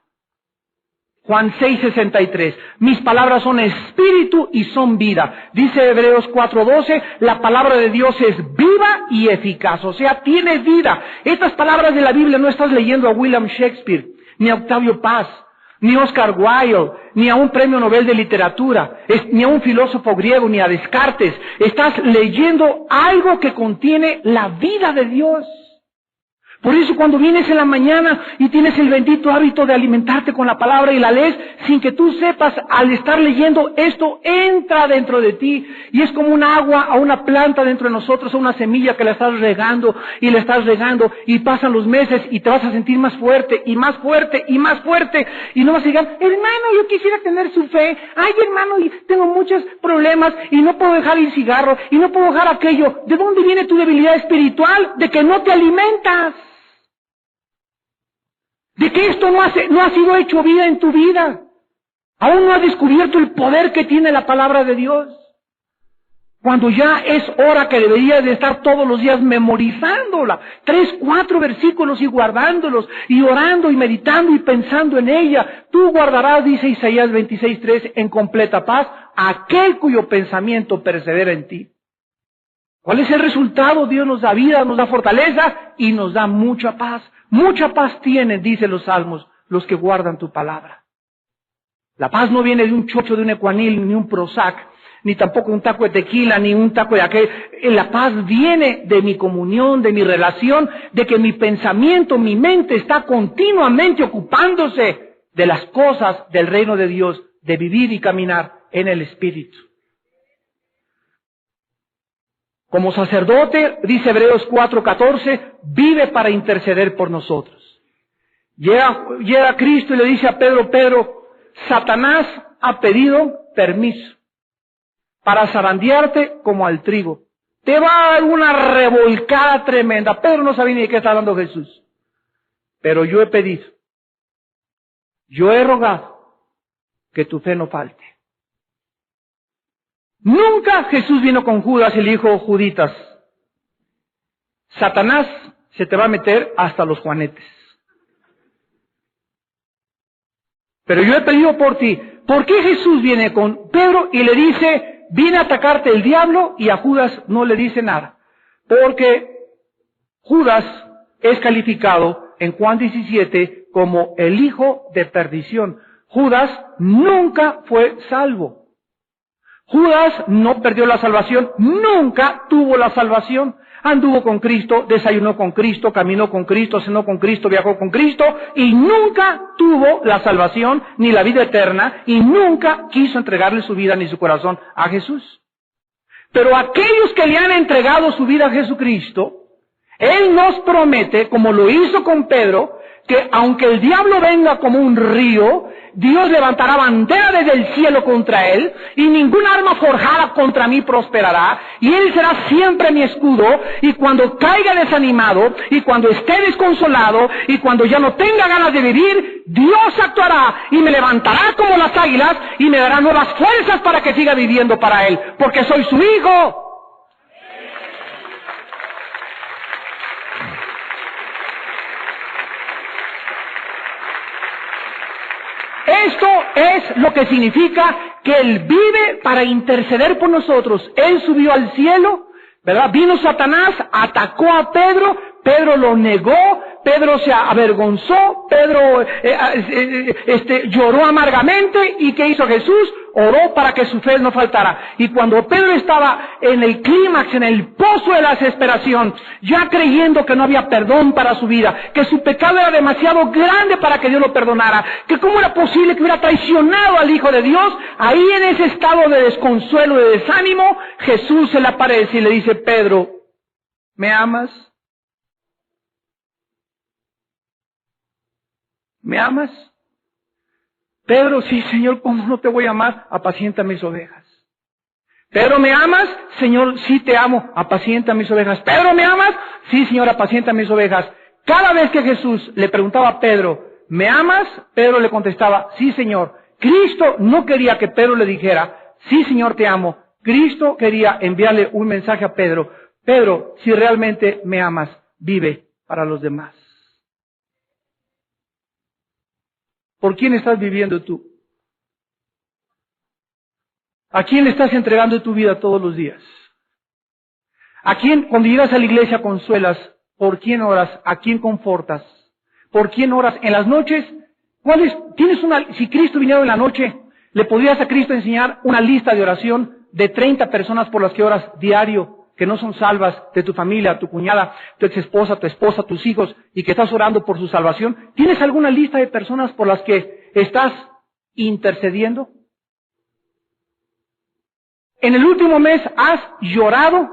Juan 6:63, mis palabras son espíritu y son vida. Dice Hebreos 4:12, la palabra de Dios es viva y eficaz, o sea, tiene vida. Estas palabras de la Biblia no estás leyendo a William Shakespeare, ni a Octavio Paz, ni a Oscar Wilde, ni a un premio Nobel de literatura, ni a un filósofo griego, ni a Descartes. Estás leyendo algo que contiene la vida de Dios. Por eso cuando vienes en la mañana y tienes el bendito hábito de alimentarte con la palabra y la lees, sin que tú sepas, al estar leyendo esto entra dentro de ti y es como un agua a una planta dentro de nosotros, a una semilla que la estás regando y pasan los meses y te vas a sentir más fuerte y más fuerte y más fuerte y no vas a llegar, hermano, yo quisiera tener su fe, ay hermano, y tengo muchos problemas y no puedo dejar el cigarro y no puedo dejar aquello. ¿De dónde viene tu debilidad espiritual? De que no te alimentas. de que esto no ha sido hecho vida en tu vida. Aún no has descubierto el poder que tiene la palabra de Dios. Cuando ya es hora que deberías de estar todos los días memorizándola, 3, 4 versículos y guardándolos, y orando y meditando y pensando en ella. Tú guardarás, dice Isaías 26:3, en completa paz aquel cuyo pensamiento persevera en ti. ¿Cuál es el resultado? Dios nos da vida, nos da fortaleza y nos da mucha paz. Mucha paz tienen, dicen los salmos, los que guardan tu palabra. La paz no viene de un chocho, de un Ecuanil, ni un Prozac, ni tampoco un taco de tequila, ni un taco de aquel. La paz viene de mi comunión, de mi relación, de que mi pensamiento, mi mente está continuamente ocupándose de las cosas del reino de Dios, de vivir y caminar en el Espíritu. Como sacerdote, dice Hebreos 4:14, vive para interceder por nosotros. Llega Cristo y le dice a Pedro, Pedro, Satanás ha pedido permiso para zarandearte como al trigo. Te va a dar una revolcada tremenda. Pedro no sabía ni de qué está hablando Jesús. Pero yo he pedido, yo he rogado que tu fe no falte. Nunca Jesús vino con Judas y le dijo, Juditas, Satanás se te va a meter hasta los juanetes. Pero yo he pedido por ti. ¿Por qué Jesús viene con Pedro y le dice, viene a atacarte el diablo, y a Judas no le dice nada? Porque Judas es calificado en Juan 17 como el hijo de perdición. Judas nunca fue salvo. Judas no perdió la salvación, nunca tuvo la salvación. Anduvo con Cristo, desayunó con Cristo, caminó con Cristo, cenó con Cristo, viajó con Cristo, y nunca tuvo la salvación ni la vida eterna, y nunca quiso entregarle su vida ni su corazón a Jesús. Pero aquellos que le han entregado su vida a Jesucristo, Él nos promete, como lo hizo con Pedro, que aunque el diablo venga como un río, Dios levantará bandera desde el cielo contra él, y ninguna arma forjada contra mí prosperará, y él será siempre mi escudo, y cuando caiga desanimado, y cuando esté desconsolado, y cuando ya no tenga ganas de vivir, Dios actuará, y me levantará como las águilas, y me dará nuevas fuerzas para que siga viviendo para él, porque soy su hijo. Esto es lo que significa que Él vive para interceder por nosotros. Él subió al cielo, ¿verdad? Vino Satanás, atacó a Pedro, Pedro lo negó, Pedro se avergonzó, Pedro lloró amargamente. ¿Y qué hizo Jesús? Oró para que su fe no faltara. Y cuando Pedro estaba en el clímax, en el pozo de la desesperación, ya creyendo que no había perdón para su vida, que su pecado era demasiado grande para que Dios lo perdonara, que cómo era posible que hubiera traicionado al Hijo de Dios, ahí en ese estado de desconsuelo, de desánimo, Jesús se le aparece y le dice, Pedro, ¿me amas? ¿Me amas? Pedro, sí, Señor, ¿cómo no te voy a amar? Apacienta mis ovejas. Pedro, ¿me amas? Señor, sí te amo, apacienta mis ovejas. Pedro, ¿me amas? Sí, Señor, apacienta mis ovejas. Cada vez que Jesús le preguntaba a Pedro, ¿me amas? Pedro le contestaba, sí, Señor. Cristo no quería que Pedro le dijera, sí, Señor, te amo. Cristo quería enviarle un mensaje a Pedro. Pedro, si realmente me amas, vive para los demás. ¿Por quién estás viviendo tú? ¿A quién le estás entregando tu vida todos los días? ¿A quién, cuando llegas a la iglesia, consuelas? ¿Por quién oras? ¿A quién confortas? ¿Por quién oras? En las noches, si Cristo viniera en la noche, ¿le podrías a Cristo enseñar una lista de oración de 30 personas por las que oras diario, que no son salvas, de tu familia, tu cuñada, tu exesposa, tu esposa, tus hijos, y que estás orando por su salvación? ¿Tienes alguna lista de personas por las que estás intercediendo? En el último mes has llorado,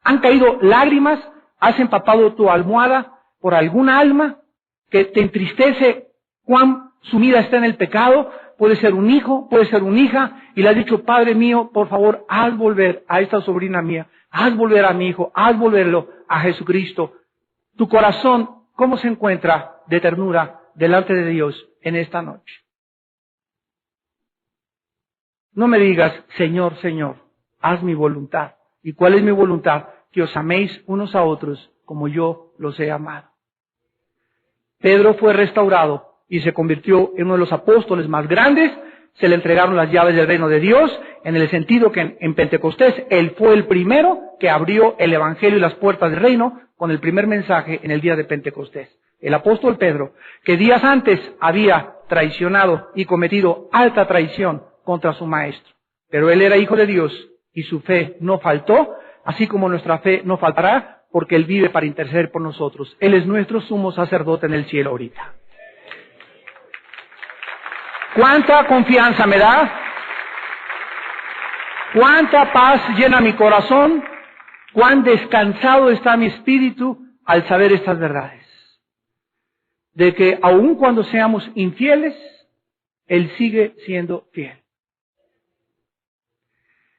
han caído lágrimas, has empapado tu almohada por alguna alma que te entristece cuán sumida está en el pecado. Puede ser un hijo, puede ser una hija, y le has dicho, Padre mío, por favor, haz volver a esta sobrina mía, haz volver a mi hijo, haz volverlo a Jesucristo. Tu corazón, ¿cómo se encuentra de ternura delante de Dios en esta noche. No me digas, Señor, Señor, haz mi voluntad. ¿Y cuál es mi voluntad? Que os améis unos a otros como yo los he amado. Pedro fue restaurado y se convirtió en uno de los apóstoles más grandes. Se le entregaron las llaves del reino de Dios, en el sentido que en Pentecostés él fue el primero que abrió el evangelio y las puertas del reino con el primer mensaje en el día de Pentecostés. El apóstol Pedro, que días antes había traicionado y cometido alta traición contra su maestro. Pero él era hijo de Dios y su fe no faltó, así como nuestra fe no faltará, porque él vive para interceder por nosotros. Él es nuestro sumo sacerdote en el cielo ahorita. ¿Cuánta confianza me da? ¿Cuánta paz llena mi corazón? ¿Cuán descansado está mi espíritu al saber estas verdades? De que aun cuando seamos infieles, Él sigue siendo fiel.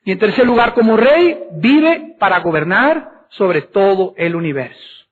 Y en tercer lugar, como rey, vive para gobernar sobre todo el universo.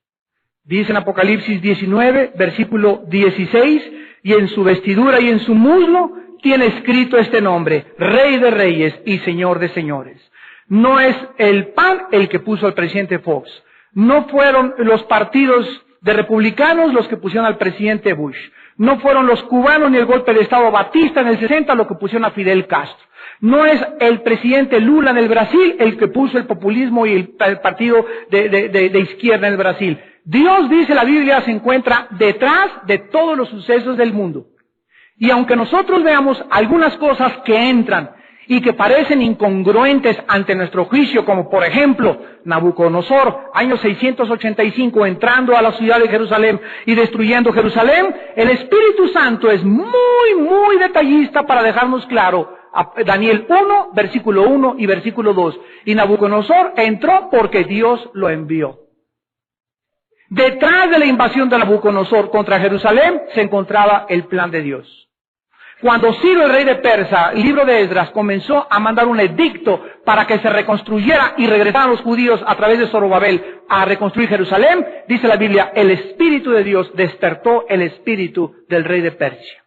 Dice en Apocalipsis 19, versículo 16, y en su vestidura y en su muslo tiene escrito este nombre, Rey de Reyes y Señor de Señores. No es el PAN el que puso al presidente Fox. No fueron los partidos de republicanos los que pusieron al presidente Bush. No fueron los cubanos ni el golpe de Estado Batista en el 60 los que pusieron a Fidel Castro. No es el presidente Lula en el Brasil el que puso el populismo y el partido de izquierda en el Brasil. Dios, dice la Biblia, se encuentra detrás de todos los sucesos del mundo. Y aunque nosotros veamos algunas cosas que entran y que parecen incongruentes ante nuestro juicio, como por ejemplo Nabucodonosor, año 685, entrando a la ciudad de Jerusalén y destruyendo Jerusalén, el Espíritu Santo es muy detallista para dejarnos claro. Daniel 1, versículo 1 y versículo 2. Y Nabucodonosor entró porque Dios lo envió. Detrás de la invasión de Nabucodonosor contra Jerusalén se encontraba el plan de Dios. Cuando Ciro, el rey de Persia, el libro de Esdras, comenzó a mandar un edicto para que se reconstruyera y regresaran los judíos a través de Zorobabel a reconstruir Jerusalén, dice la Biblia, el Espíritu de Dios despertó el espíritu del rey de Persia.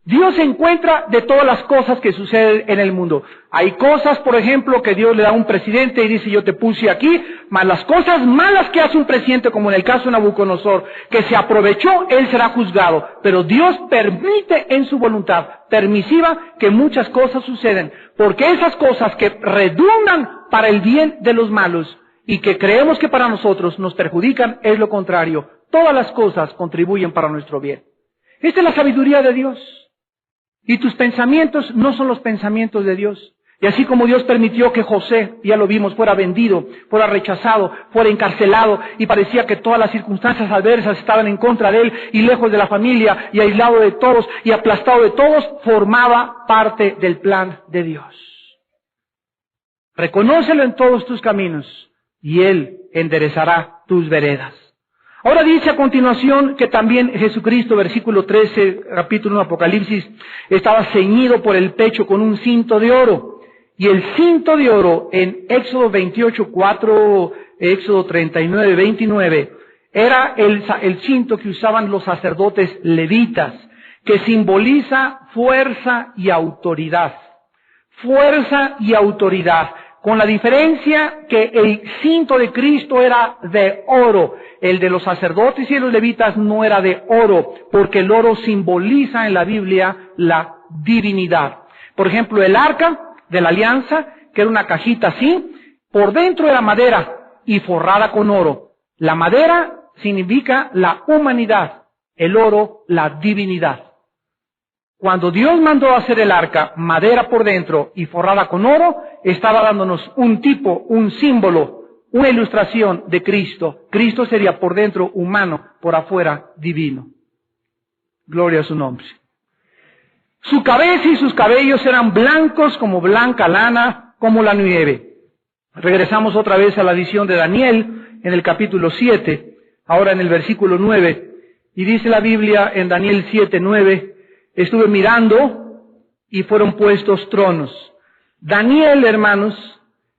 Dios se encuentra de todas las cosas que suceden en el mundo. Hay cosas, por ejemplo, que Dios le da a un presidente y dice, yo te puse aquí, mas las cosas malas que hace un presidente, como en el caso de Nabucodonosor, que se aprovechó, él será juzgado. Pero Dios permite en su voluntad permisiva que muchas cosas suceden, porque esas cosas que redundan para el bien de los malos y que creemos que para nosotros nos perjudican, es lo contrario. Todas las cosas contribuyen para nuestro bien. Esta es la sabiduría de Dios. Y tus pensamientos no son los pensamientos de Dios. Y así como Dios permitió que José, ya lo vimos, fuera vendido, fuera rechazado, fuera encarcelado, y parecía que todas las circunstancias adversas estaban en contra de él, y lejos de la familia, y aislado de todos, y aplastado de todos, formaba parte del plan de Dios. Reconócelo en todos tus caminos, y Él enderezará tus veredas. Ahora dice a continuación que también Jesucristo, versículo 13, capítulo 1 Apocalipsis, estaba ceñido por el pecho con un cinto de oro. Y el cinto de oro en Éxodo 28, 4, Éxodo 39, 29, era el cinto que usaban los sacerdotes levitas, que simboliza fuerza y autoridad. Fuerza y autoridad. Con la diferencia que el cinto de Cristo era de oro, el de los sacerdotes y de los levitas no era de oro, porque el oro simboliza en la Biblia la divinidad. Por ejemplo, el arca de la alianza, que era una cajita así, por dentro era madera y forrada con oro. La madera significa la humanidad, el oro la divinidad. Cuando Dios mandó a hacer el arca, madera por dentro y forrada con oro, estaba dándonos un tipo, un símbolo, una ilustración de Cristo. Cristo sería por dentro humano, por afuera divino. Gloria a su nombre. Su cabeza y sus cabellos eran blancos como blanca lana, como la nieve. Regresamos otra vez a la visión de Daniel en el capítulo 7, ahora en el versículo 9. Y dice la Biblia en Daniel 7, 9, estuve mirando y fueron puestos tronos. Daniel, hermanos,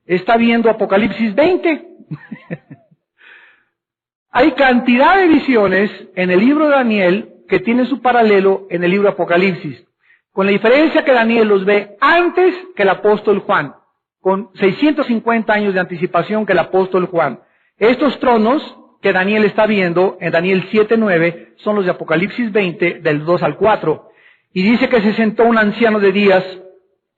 está viendo Apocalipsis 20. Hay cantidad de visiones en el libro de Daniel que tienen su paralelo en el libro de Apocalipsis, con la diferencia que Daniel los ve antes que el apóstol Juan, con 650 años de anticipación que el apóstol Juan. Estos tronos que Daniel está viendo en Daniel 7:9 son los de Apocalipsis 20, del 2 al 4. Y dice que se sentó un anciano de días,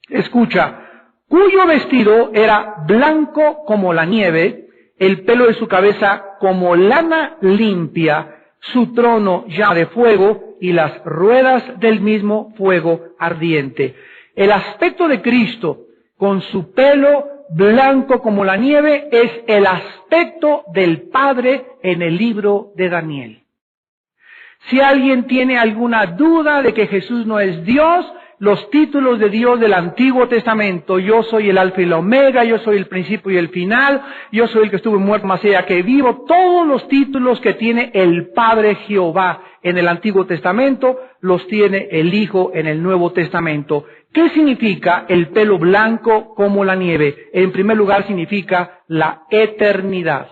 escucha, cuyo vestido era blanco como la nieve, el pelo de su cabeza como lana limpia, su trono llama de fuego y las ruedas del mismo fuego ardiente. El aspecto de Cristo con su pelo blanco como la nieve es el aspecto del Padre en el libro de Daniel. Si alguien tiene alguna duda de que Jesús no es Dios, los títulos de Dios del Antiguo Testamento, yo soy el Alfa y la Omega, yo soy el principio y el final, yo soy el que estuve muerto más allá que vivo, todos los títulos que tiene el Padre Jehová en el Antiguo Testamento, los tiene el Hijo en el Nuevo Testamento. ¿Qué significa el pelo blanco como la nieve? En primer lugar significa la eternidad.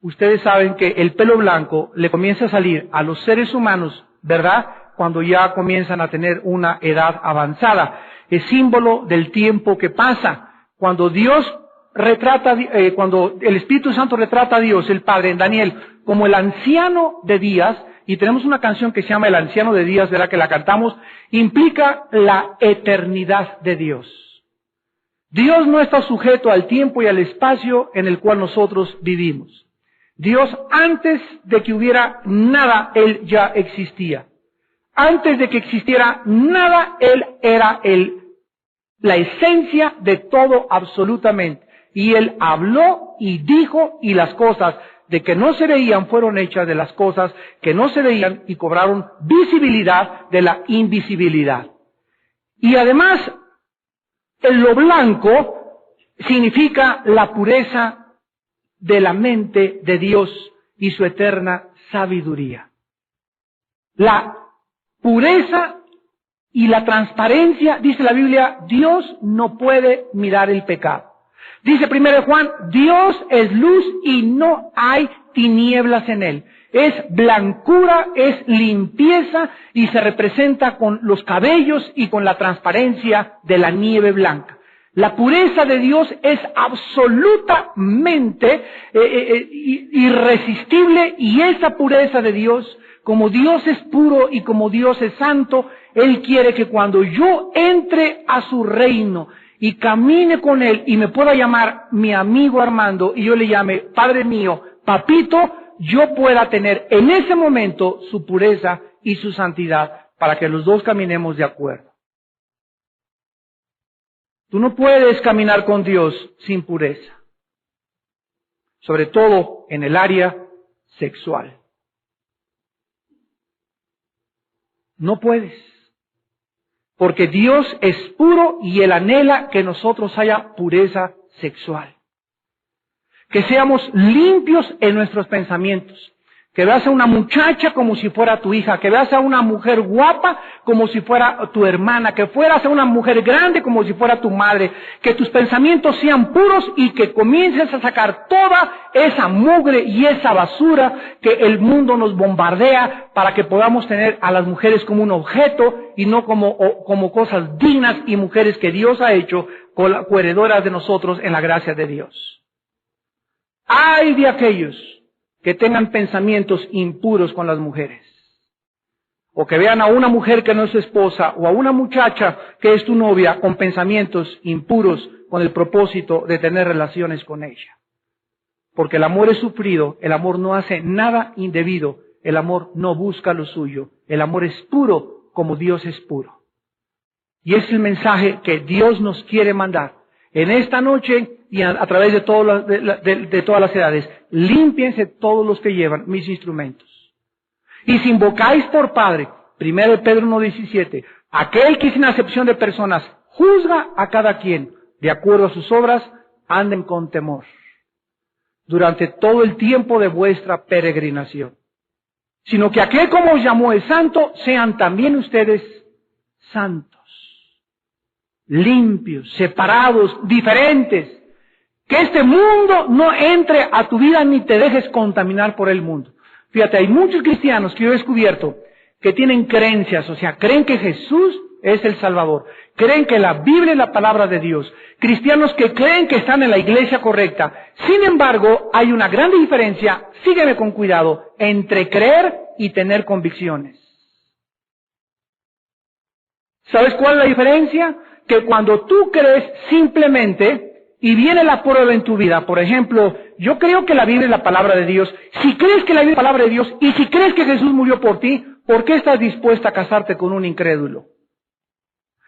Ustedes saben que el pelo blanco le comienza a salir a los seres humanos, ¿verdad?, cuando ya comienzan a tener una edad avanzada. Es símbolo del tiempo que pasa. Cuando cuando el Espíritu Santo retrata a Dios, el Padre, en Daniel, como el anciano de días, y tenemos una canción que se llama El anciano de días, ¿verdad?, que la cantamos, implica la eternidad de Dios. Dios no está sujeto al tiempo y al espacio en el cual nosotros vivimos. Dios, antes de que hubiera nada, Él ya existía. Antes de que existiera nada, Él era la esencia de todo absolutamente. Y Él habló y dijo, y las cosas de que no se veían fueron hechas de las cosas que no se veían y cobraron visibilidad de la invisibilidad. Y además, lo blanco significa la pureza de la mente de Dios y su eterna sabiduría. La pureza y la transparencia, dice la Biblia, Dios no puede mirar el pecado. Dice 1 Juan, Dios es luz y no hay tinieblas en Él. Es blancura, es limpieza y se representa con los cabellos y con la transparencia de la nieve blanca. La pureza de Dios es absolutamente irresistible, y esa pureza de Dios, como Dios es puro y como Dios es santo, Él quiere que cuando yo entre a su reino y camine con Él y me pueda llamar mi amigo Armando y yo le llame Padre mío, Papito, yo pueda tener en ese momento su pureza y su santidad para que los dos caminemos de acuerdo. Tú no puedes caminar con Dios sin pureza, sobre todo en el área sexual. No puedes, porque Dios es puro y Él anhela que nosotros haya pureza sexual. Que seamos limpios en nuestros pensamientos. Que veas a una muchacha como si fuera tu hija, que veas a una mujer guapa como si fuera tu hermana, que fueras a una mujer grande como si fuera tu madre, que tus pensamientos sean puros y que comiences a sacar toda esa mugre y esa basura que el mundo nos bombardea para que podamos tener a las mujeres como un objeto y no como cosas dignas y mujeres que Dios ha hecho coheredoras de nosotros en la gracia de Dios. Ay de aquellos que tengan pensamientos impuros con las mujeres, o que vean a una mujer que no es su esposa, o a una muchacha que es tu novia con pensamientos impuros con el propósito de tener relaciones con ella. Porque el amor es sufrido, el amor no hace nada indebido, el amor no busca lo suyo, el amor es puro como Dios es puro. Y es el mensaje que Dios nos quiere mandar en esta noche y a través de todas las edades. Límpiense todos los que llevan mis instrumentos. Y si invocáis por Padre, 1 Pedro 1:17, aquel que sin acepción de personas juzga a cada quien de acuerdo a sus obras, anden con temor durante todo el tiempo de vuestra peregrinación. Sino que aquel como os llamó es santo, sean también ustedes santos, limpios, separados, diferentes, Que este mundo no entre a tu vida ni te dejes contaminar por el mundo. Fíjate, hay muchos cristianos que yo he descubierto que tienen creencias, o sea, creen que Jesús es el Salvador, creen que la Biblia es la palabra de Dios, cristianos que creen que están en la iglesia correcta. Sin embargo, hay una gran diferencia, sígueme con cuidado, entre creer y tener convicciones. ¿Sabes cuál es la diferencia? Que cuando tú crees simplemente y viene la prueba en tu vida, por ejemplo, yo creo que la Biblia es la palabra de Dios. Si crees que la Biblia es la palabra de Dios y si crees que Jesús murió por ti, ¿por qué estás dispuesta a casarte con un incrédulo?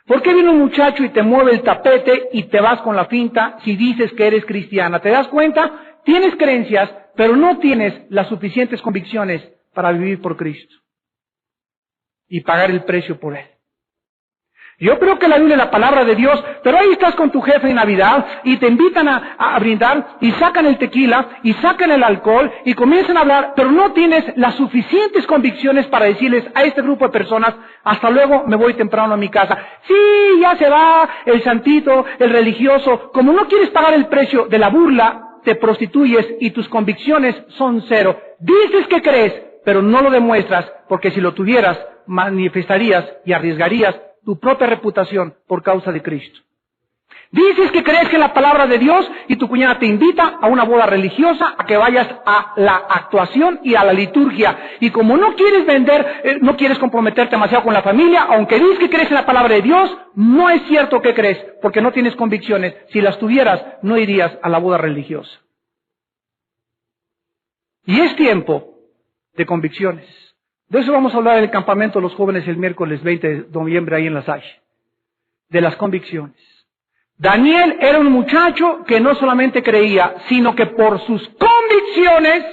¿Por qué viene un muchacho y te mueve el tapete y te vas con la finta si dices que eres cristiana? ¿Te das cuenta? Tienes creencias, pero no tienes las suficientes convicciones para vivir por Cristo y pagar el precio por Él. Yo creo que la Biblia es la palabra de Dios, pero ahí estás con tu jefe en Navidad y te invitan a brindar y sacan el tequila y sacan el alcohol y comienzan a hablar, pero no tienes las suficientes convicciones para decirles a este grupo de personas, hasta luego, me voy temprano a mi casa. Sí, ya se va el santito, el religioso. Como no quieres pagar el precio de la burla, te prostituyes y tus convicciones son cero. Dices que crees, pero no lo demuestras, porque si lo tuvieras, manifestarías y arriesgarías tu propia reputación por causa de Cristo. Dices que crees que es la palabra de Dios y tu cuñada te invita a una boda religiosa, a que vayas a la actuación y a la liturgia. Y como no quieres vender, no quieres comprometerte demasiado con la familia, aunque dices que crees en la palabra de Dios, no es cierto que crees, porque no tienes convicciones. Si las tuvieras, no irías a la boda religiosa. Y es tiempo de convicciones. De eso vamos a hablar en el campamento de los jóvenes el miércoles 20 de noviembre ahí en La Salle. De las convicciones. Daniel era un muchacho que no solamente creía, sino que por sus convicciones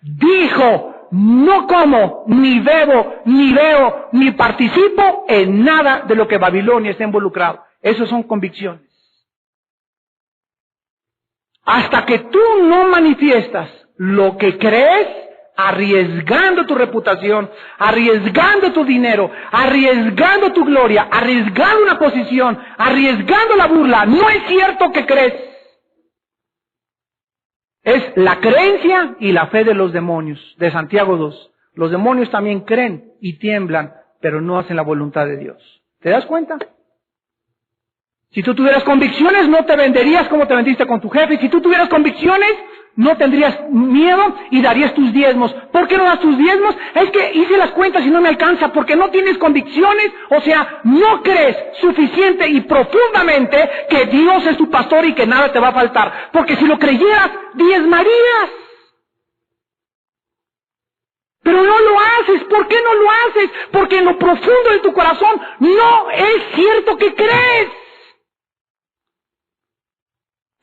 dijo, no como, ni bebo, ni veo, ni participo en nada de lo que Babilonia está involucrado. Esas son convicciones. Hasta que tú no manifiestas lo que crees, arriesgando tu reputación, arriesgando tu dinero, arriesgando tu gloria, arriesgando una posición, arriesgando la burla, no es cierto que crees. Es la creencia y la fe de los demonios, de Santiago 2. Los demonios también creen y tiemblan, pero no hacen la voluntad de Dios. ¿Te das cuenta? Si tú tuvieras convicciones, no te venderías como te vendiste con tu jefe. Si tú tuvieras convicciones, no tendrías miedo y darías tus diezmos. ¿Por qué no das tus diezmos? Es que hice las cuentas y no me alcanza, porque no tienes convicciones, o sea, no crees suficiente y profundamente que Dios es tu pastor y que nada te va a faltar. Porque si lo creyeras, diezmarías. Pero no lo haces. ¿Por qué no lo haces? Porque en lo profundo de tu corazón no es cierto que crees.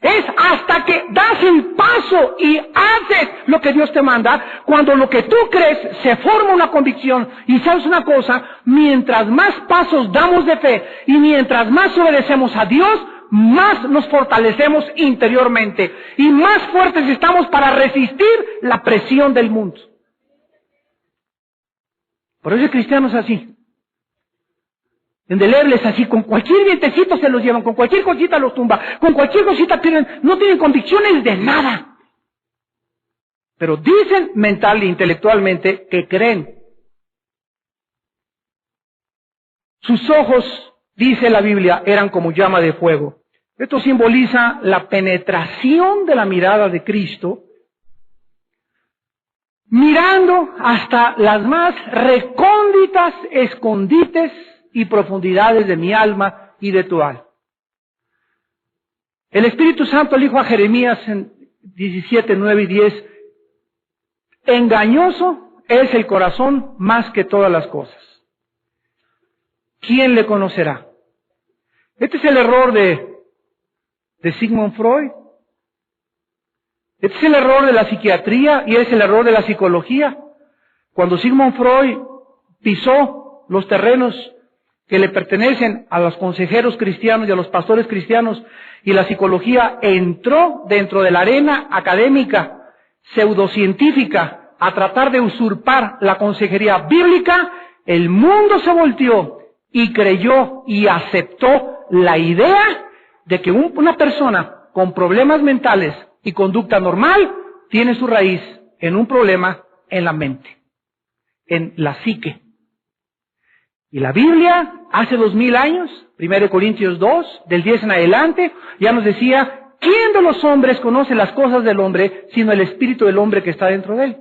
Es hasta que das el paso y haces lo que Dios te manda, cuando lo que tú crees se forma una convicción. Y sabes una cosa, mientras más pasos damos de fe y mientras más obedecemos a Dios, más nos fortalecemos interiormente y más fuertes estamos para resistir la presión del mundo. Por eso el cristiano es así. Endelebles así, con cualquier vientecito se los llevan, con cualquier cosita los tumba, con cualquier cosita pierden, no tienen convicciones de nada. Pero dicen mental e intelectualmente que creen. Sus ojos, dice la Biblia, eran como llama de fuego. Esto simboliza la penetración de la mirada de Cristo, mirando hasta las más recónditas escondites y profundidades de mi alma y de tu alma. El Espíritu Santo le dijo a Jeremías en 17, 9 y 10, engañoso es el corazón más que todas las cosas. ¿Quién le conocerá? Este es el error de Sigmund Freud. Este es el error de la psiquiatría y es el error de la psicología. Cuando Sigmund Freud pisó los terrenos que le pertenecen a los consejeros cristianos y a los pastores cristianos, y la psicología entró dentro de la arena académica, pseudocientífica, a tratar de usurpar la consejería bíblica, el mundo se volteó y creyó y aceptó la idea de que una persona con problemas mentales y conducta normal tiene su raíz en un problema en la mente, en la psique. Y la Biblia, hace 2000 años, 1 Corintios 2, del 10 en adelante, ya nos decía, ¿quién de los hombres conoce las cosas del hombre, sino el espíritu del hombre que está dentro de él?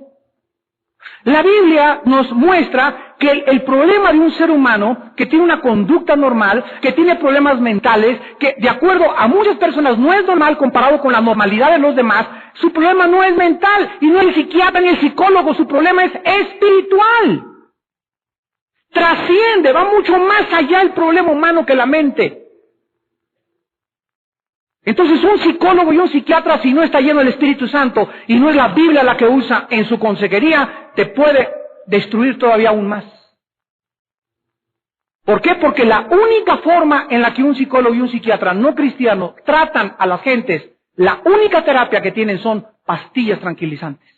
La Biblia nos muestra que el problema de un ser humano que tiene una conducta normal, que tiene problemas mentales, que de acuerdo a muchas personas no es normal comparado con la normalidad de los demás, su problema no es mental, y no el psiquiatra ni el psicólogo, su problema es espiritual. Trasciende, va mucho más allá el problema humano que la mente. Entonces un psicólogo y un psiquiatra, si no está lleno del Espíritu Santo y no es la Biblia la que usa en su consejería, te puede destruir todavía aún más. ¿Por qué? Porque la única forma en la que un psicólogo y un psiquiatra no cristiano tratan a las gentes, la única terapia que tienen son pastillas tranquilizantes.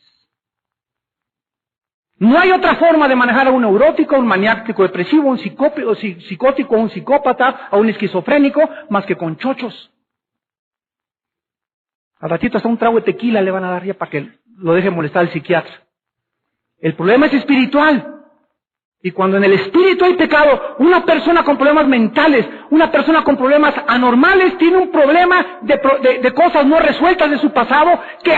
No hay otra forma de manejar a un neurótico, un maniático depresivo, un psicótico, un psicópata, a un esquizofrénico, más que con chochos. Al ratito hasta un trago de tequila le van a dar ya para que lo deje molestar al psiquiatra. El problema es espiritual. Y cuando en el espíritu hay pecado, una persona con problemas mentales, una persona con problemas anormales, tiene un problema de cosas no resueltas de su pasado, que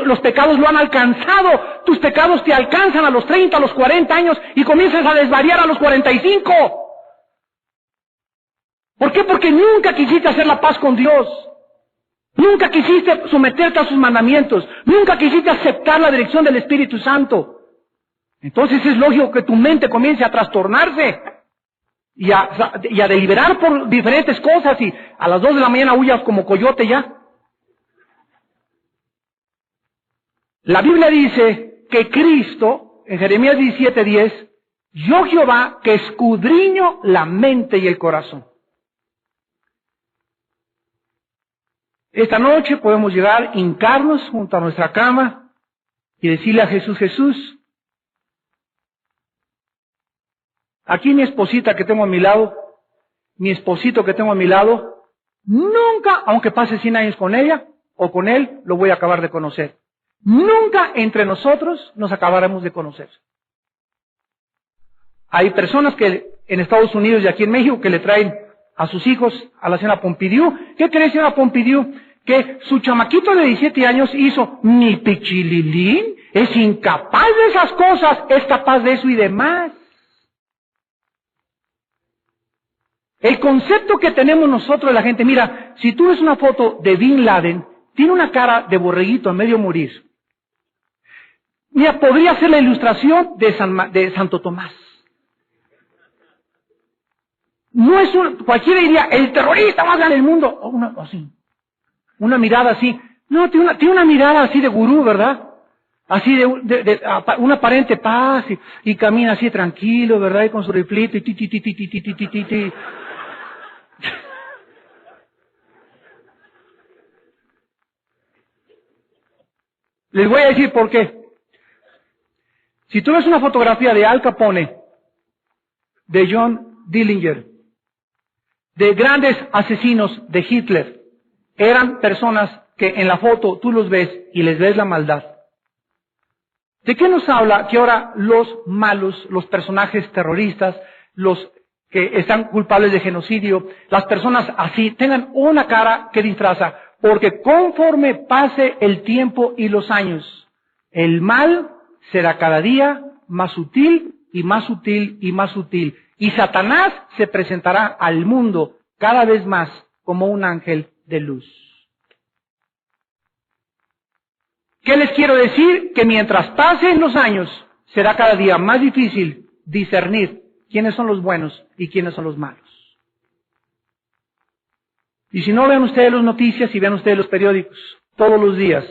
los pecados lo han alcanzado. Tus pecados te alcanzan a los 30, a los 40 años y comienzas a desvariar a los 45. ¿Por qué? Porque nunca quisiste hacer la paz con Dios. Nunca quisiste someterte a sus mandamientos. Nunca quisiste aceptar la dirección del Espíritu Santo. Entonces es lógico que tu mente comience a trastornarse y a deliberar por diferentes cosas y a las 2 de la mañana huyas como coyote ya. La Biblia dice que Cristo, en Jeremías 17:10, yo Jehová que escudriño la mente y el corazón. Esta noche podemos llegar, hincarnos junto a nuestra cama y decirle a Jesús, Jesús, aquí mi esposita que tengo a mi lado, mi esposito que tengo a mi lado, nunca, aunque pase 100 años con ella o con él, lo voy a acabar de conocer. Nunca entre nosotros nos acabaremos de conocer. Hay personas que en Estados Unidos y aquí en México que le traen a sus hijos a la señora Pompidou. ¿Qué cree señora Pompidou? Que su chamaquito de 17 años hizo mi pichililín, es incapaz de esas cosas, es capaz de eso y demás. El concepto que tenemos nosotros de la gente, mira, si tú ves una foto de Bin Laden, tiene una cara de borreguito a medio morir. Mira, podría ser la ilustración de Santo Tomás. No es cualquiera diría, el terrorista más grande del mundo. Una mirada así. No, tiene una mirada así de gurú, ¿verdad? Así de una aparente paz y camina así tranquilo, ¿verdad? Y con su riflito y ti. Les voy a decir por qué. Si tú ves una fotografía de Al Capone, de John Dillinger, de grandes asesinos de Hitler, eran personas que en la foto tú los ves y les ves la maldad. ¿De qué nos habla que ahora los malos, los personajes terroristas, los que están culpables de genocidio, las personas así, tengan una cara que disfraza? Porque conforme pase el tiempo y los años, el mal será cada día más sutil y más sutil y más sutil. Y Satanás se presentará al mundo cada vez más como un ángel de luz. ¿Qué les quiero decir? Que mientras pasen los años, será cada día más difícil discernir quiénes son los buenos y quiénes son los malos. Y si no, vean ustedes las noticias y vean ustedes los periódicos todos los días.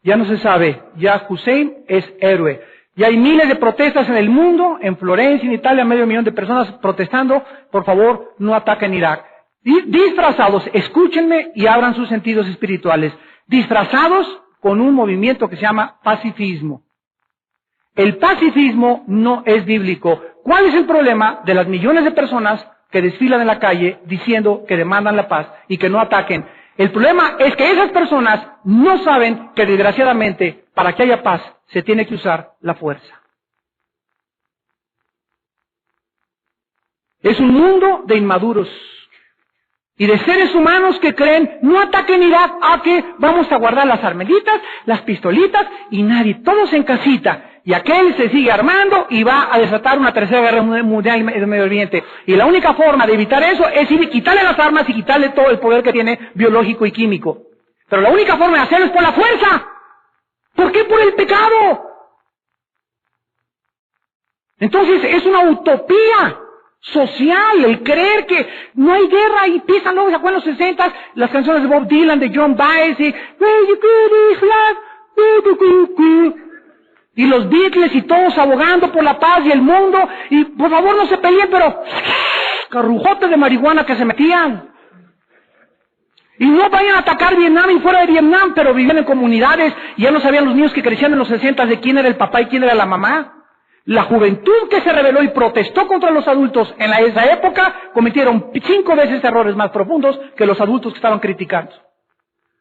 Ya no se sabe, ya Hussein es héroe. Ya hay miles de protestas en el mundo, en Florencia, en Italia, 500,000 de personas protestando. Por favor, no ataquen Irak. Disfrazados, escúchenme y abran sus sentidos espirituales. Disfrazados con un movimiento que se llama pacifismo. El pacifismo no es bíblico. ¿Cuál es el problema de las millones de personas que desfilan en la calle diciendo que demandan la paz y que no ataquen? El problema es que esas personas no saben que desgraciadamente para que haya paz se tiene que usar la fuerza. Es un mundo de inmaduros y de seres humanos que creen, no ataquen Irak, a que vamos a guardar las armeditas, las pistolitas y nadie, todos en casita. Y aquel se sigue armando y va a desatar una tercera guerra mundial en el Medio Oriente. Y la única forma de evitar eso es ir y quitarle las armas y quitarle todo el poder que tiene biológico y químico. Pero la única forma de hacerlo es por la fuerza. ¿Por qué? Por el pecado. Entonces es una utopía social el creer que no hay guerra y empiezan luego, ¿se acuerdan los 60? Las canciones de Bob Dylan, de John Baez y los Beatles y todos abogando por la paz y el mundo y por favor no se peleen, pero carrujotes de marihuana que se metían. Y no vayan a atacar Vietnam y fuera de Vietnam, pero vivían en comunidades y ya no sabían los niños que crecían en los 60 de quién era el papá y quién era la mamá. La juventud que se rebeló y protestó contra los adultos en esa época cometieron 5 veces errores más profundos que los adultos que estaban criticando.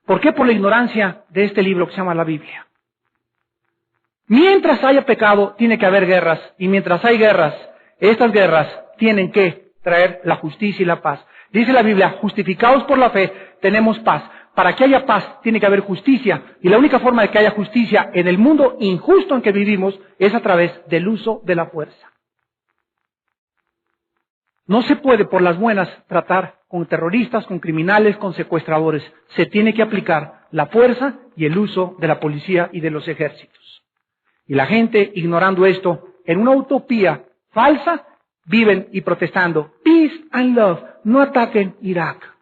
¿Por qué? Por la ignorancia de este libro que se llama la Biblia. Mientras haya pecado, tiene que haber guerras. Y mientras hay guerras, estas guerras tienen que traer la justicia y la paz. Dice la Biblia, justificados por la fe, tenemos paz. Para que haya paz, tiene que haber justicia. Y la única forma de que haya justicia en el mundo injusto en que vivimos es a través del uso de la fuerza. No se puede por las buenas tratar con terroristas, con criminales, con secuestradores. Se tiene que aplicar la fuerza y el uso de la policía y de los ejércitos. Y la gente, ignorando esto, en una utopía falsa, viven y protestando. Peace and love. No ataquen Irak.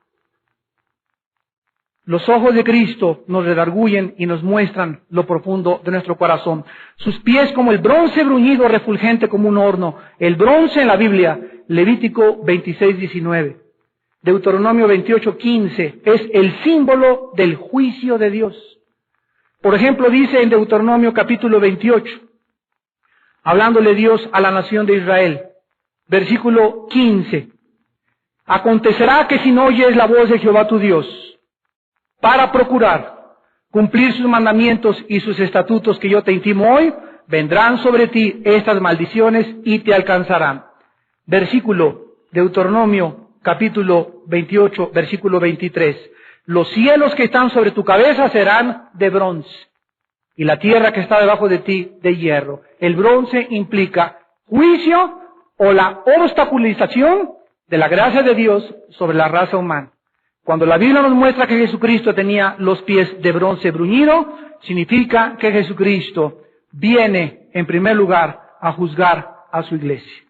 Los ojos de Cristo nos redarguyen y nos muestran lo profundo de nuestro corazón. Sus pies como el bronce bruñido, refulgente como un horno. El bronce en la Biblia, Levítico 26:19. Deuteronomio 28:15, es el símbolo del juicio de Dios. Por ejemplo, dice en Deuteronomio capítulo 28, hablándole Dios a la nación de Israel, versículo 15, acontecerá que si no oyes la voz de Jehová tu Dios, para procurar cumplir sus mandamientos y sus estatutos que yo te intimo hoy, vendrán sobre ti estas maldiciones y te alcanzarán. Versículo Deuteronomio capítulo 28, versículo 23. Los cielos que están sobre tu cabeza serán de bronce, y la tierra que está debajo de ti de hierro. El bronce implica juicio o la obstaculización de la gracia de Dios sobre la raza humana. Cuando la Biblia nos muestra que Jesucristo tenía los pies de bronce bruñido, significa que Jesucristo viene en primer lugar a juzgar a su iglesia.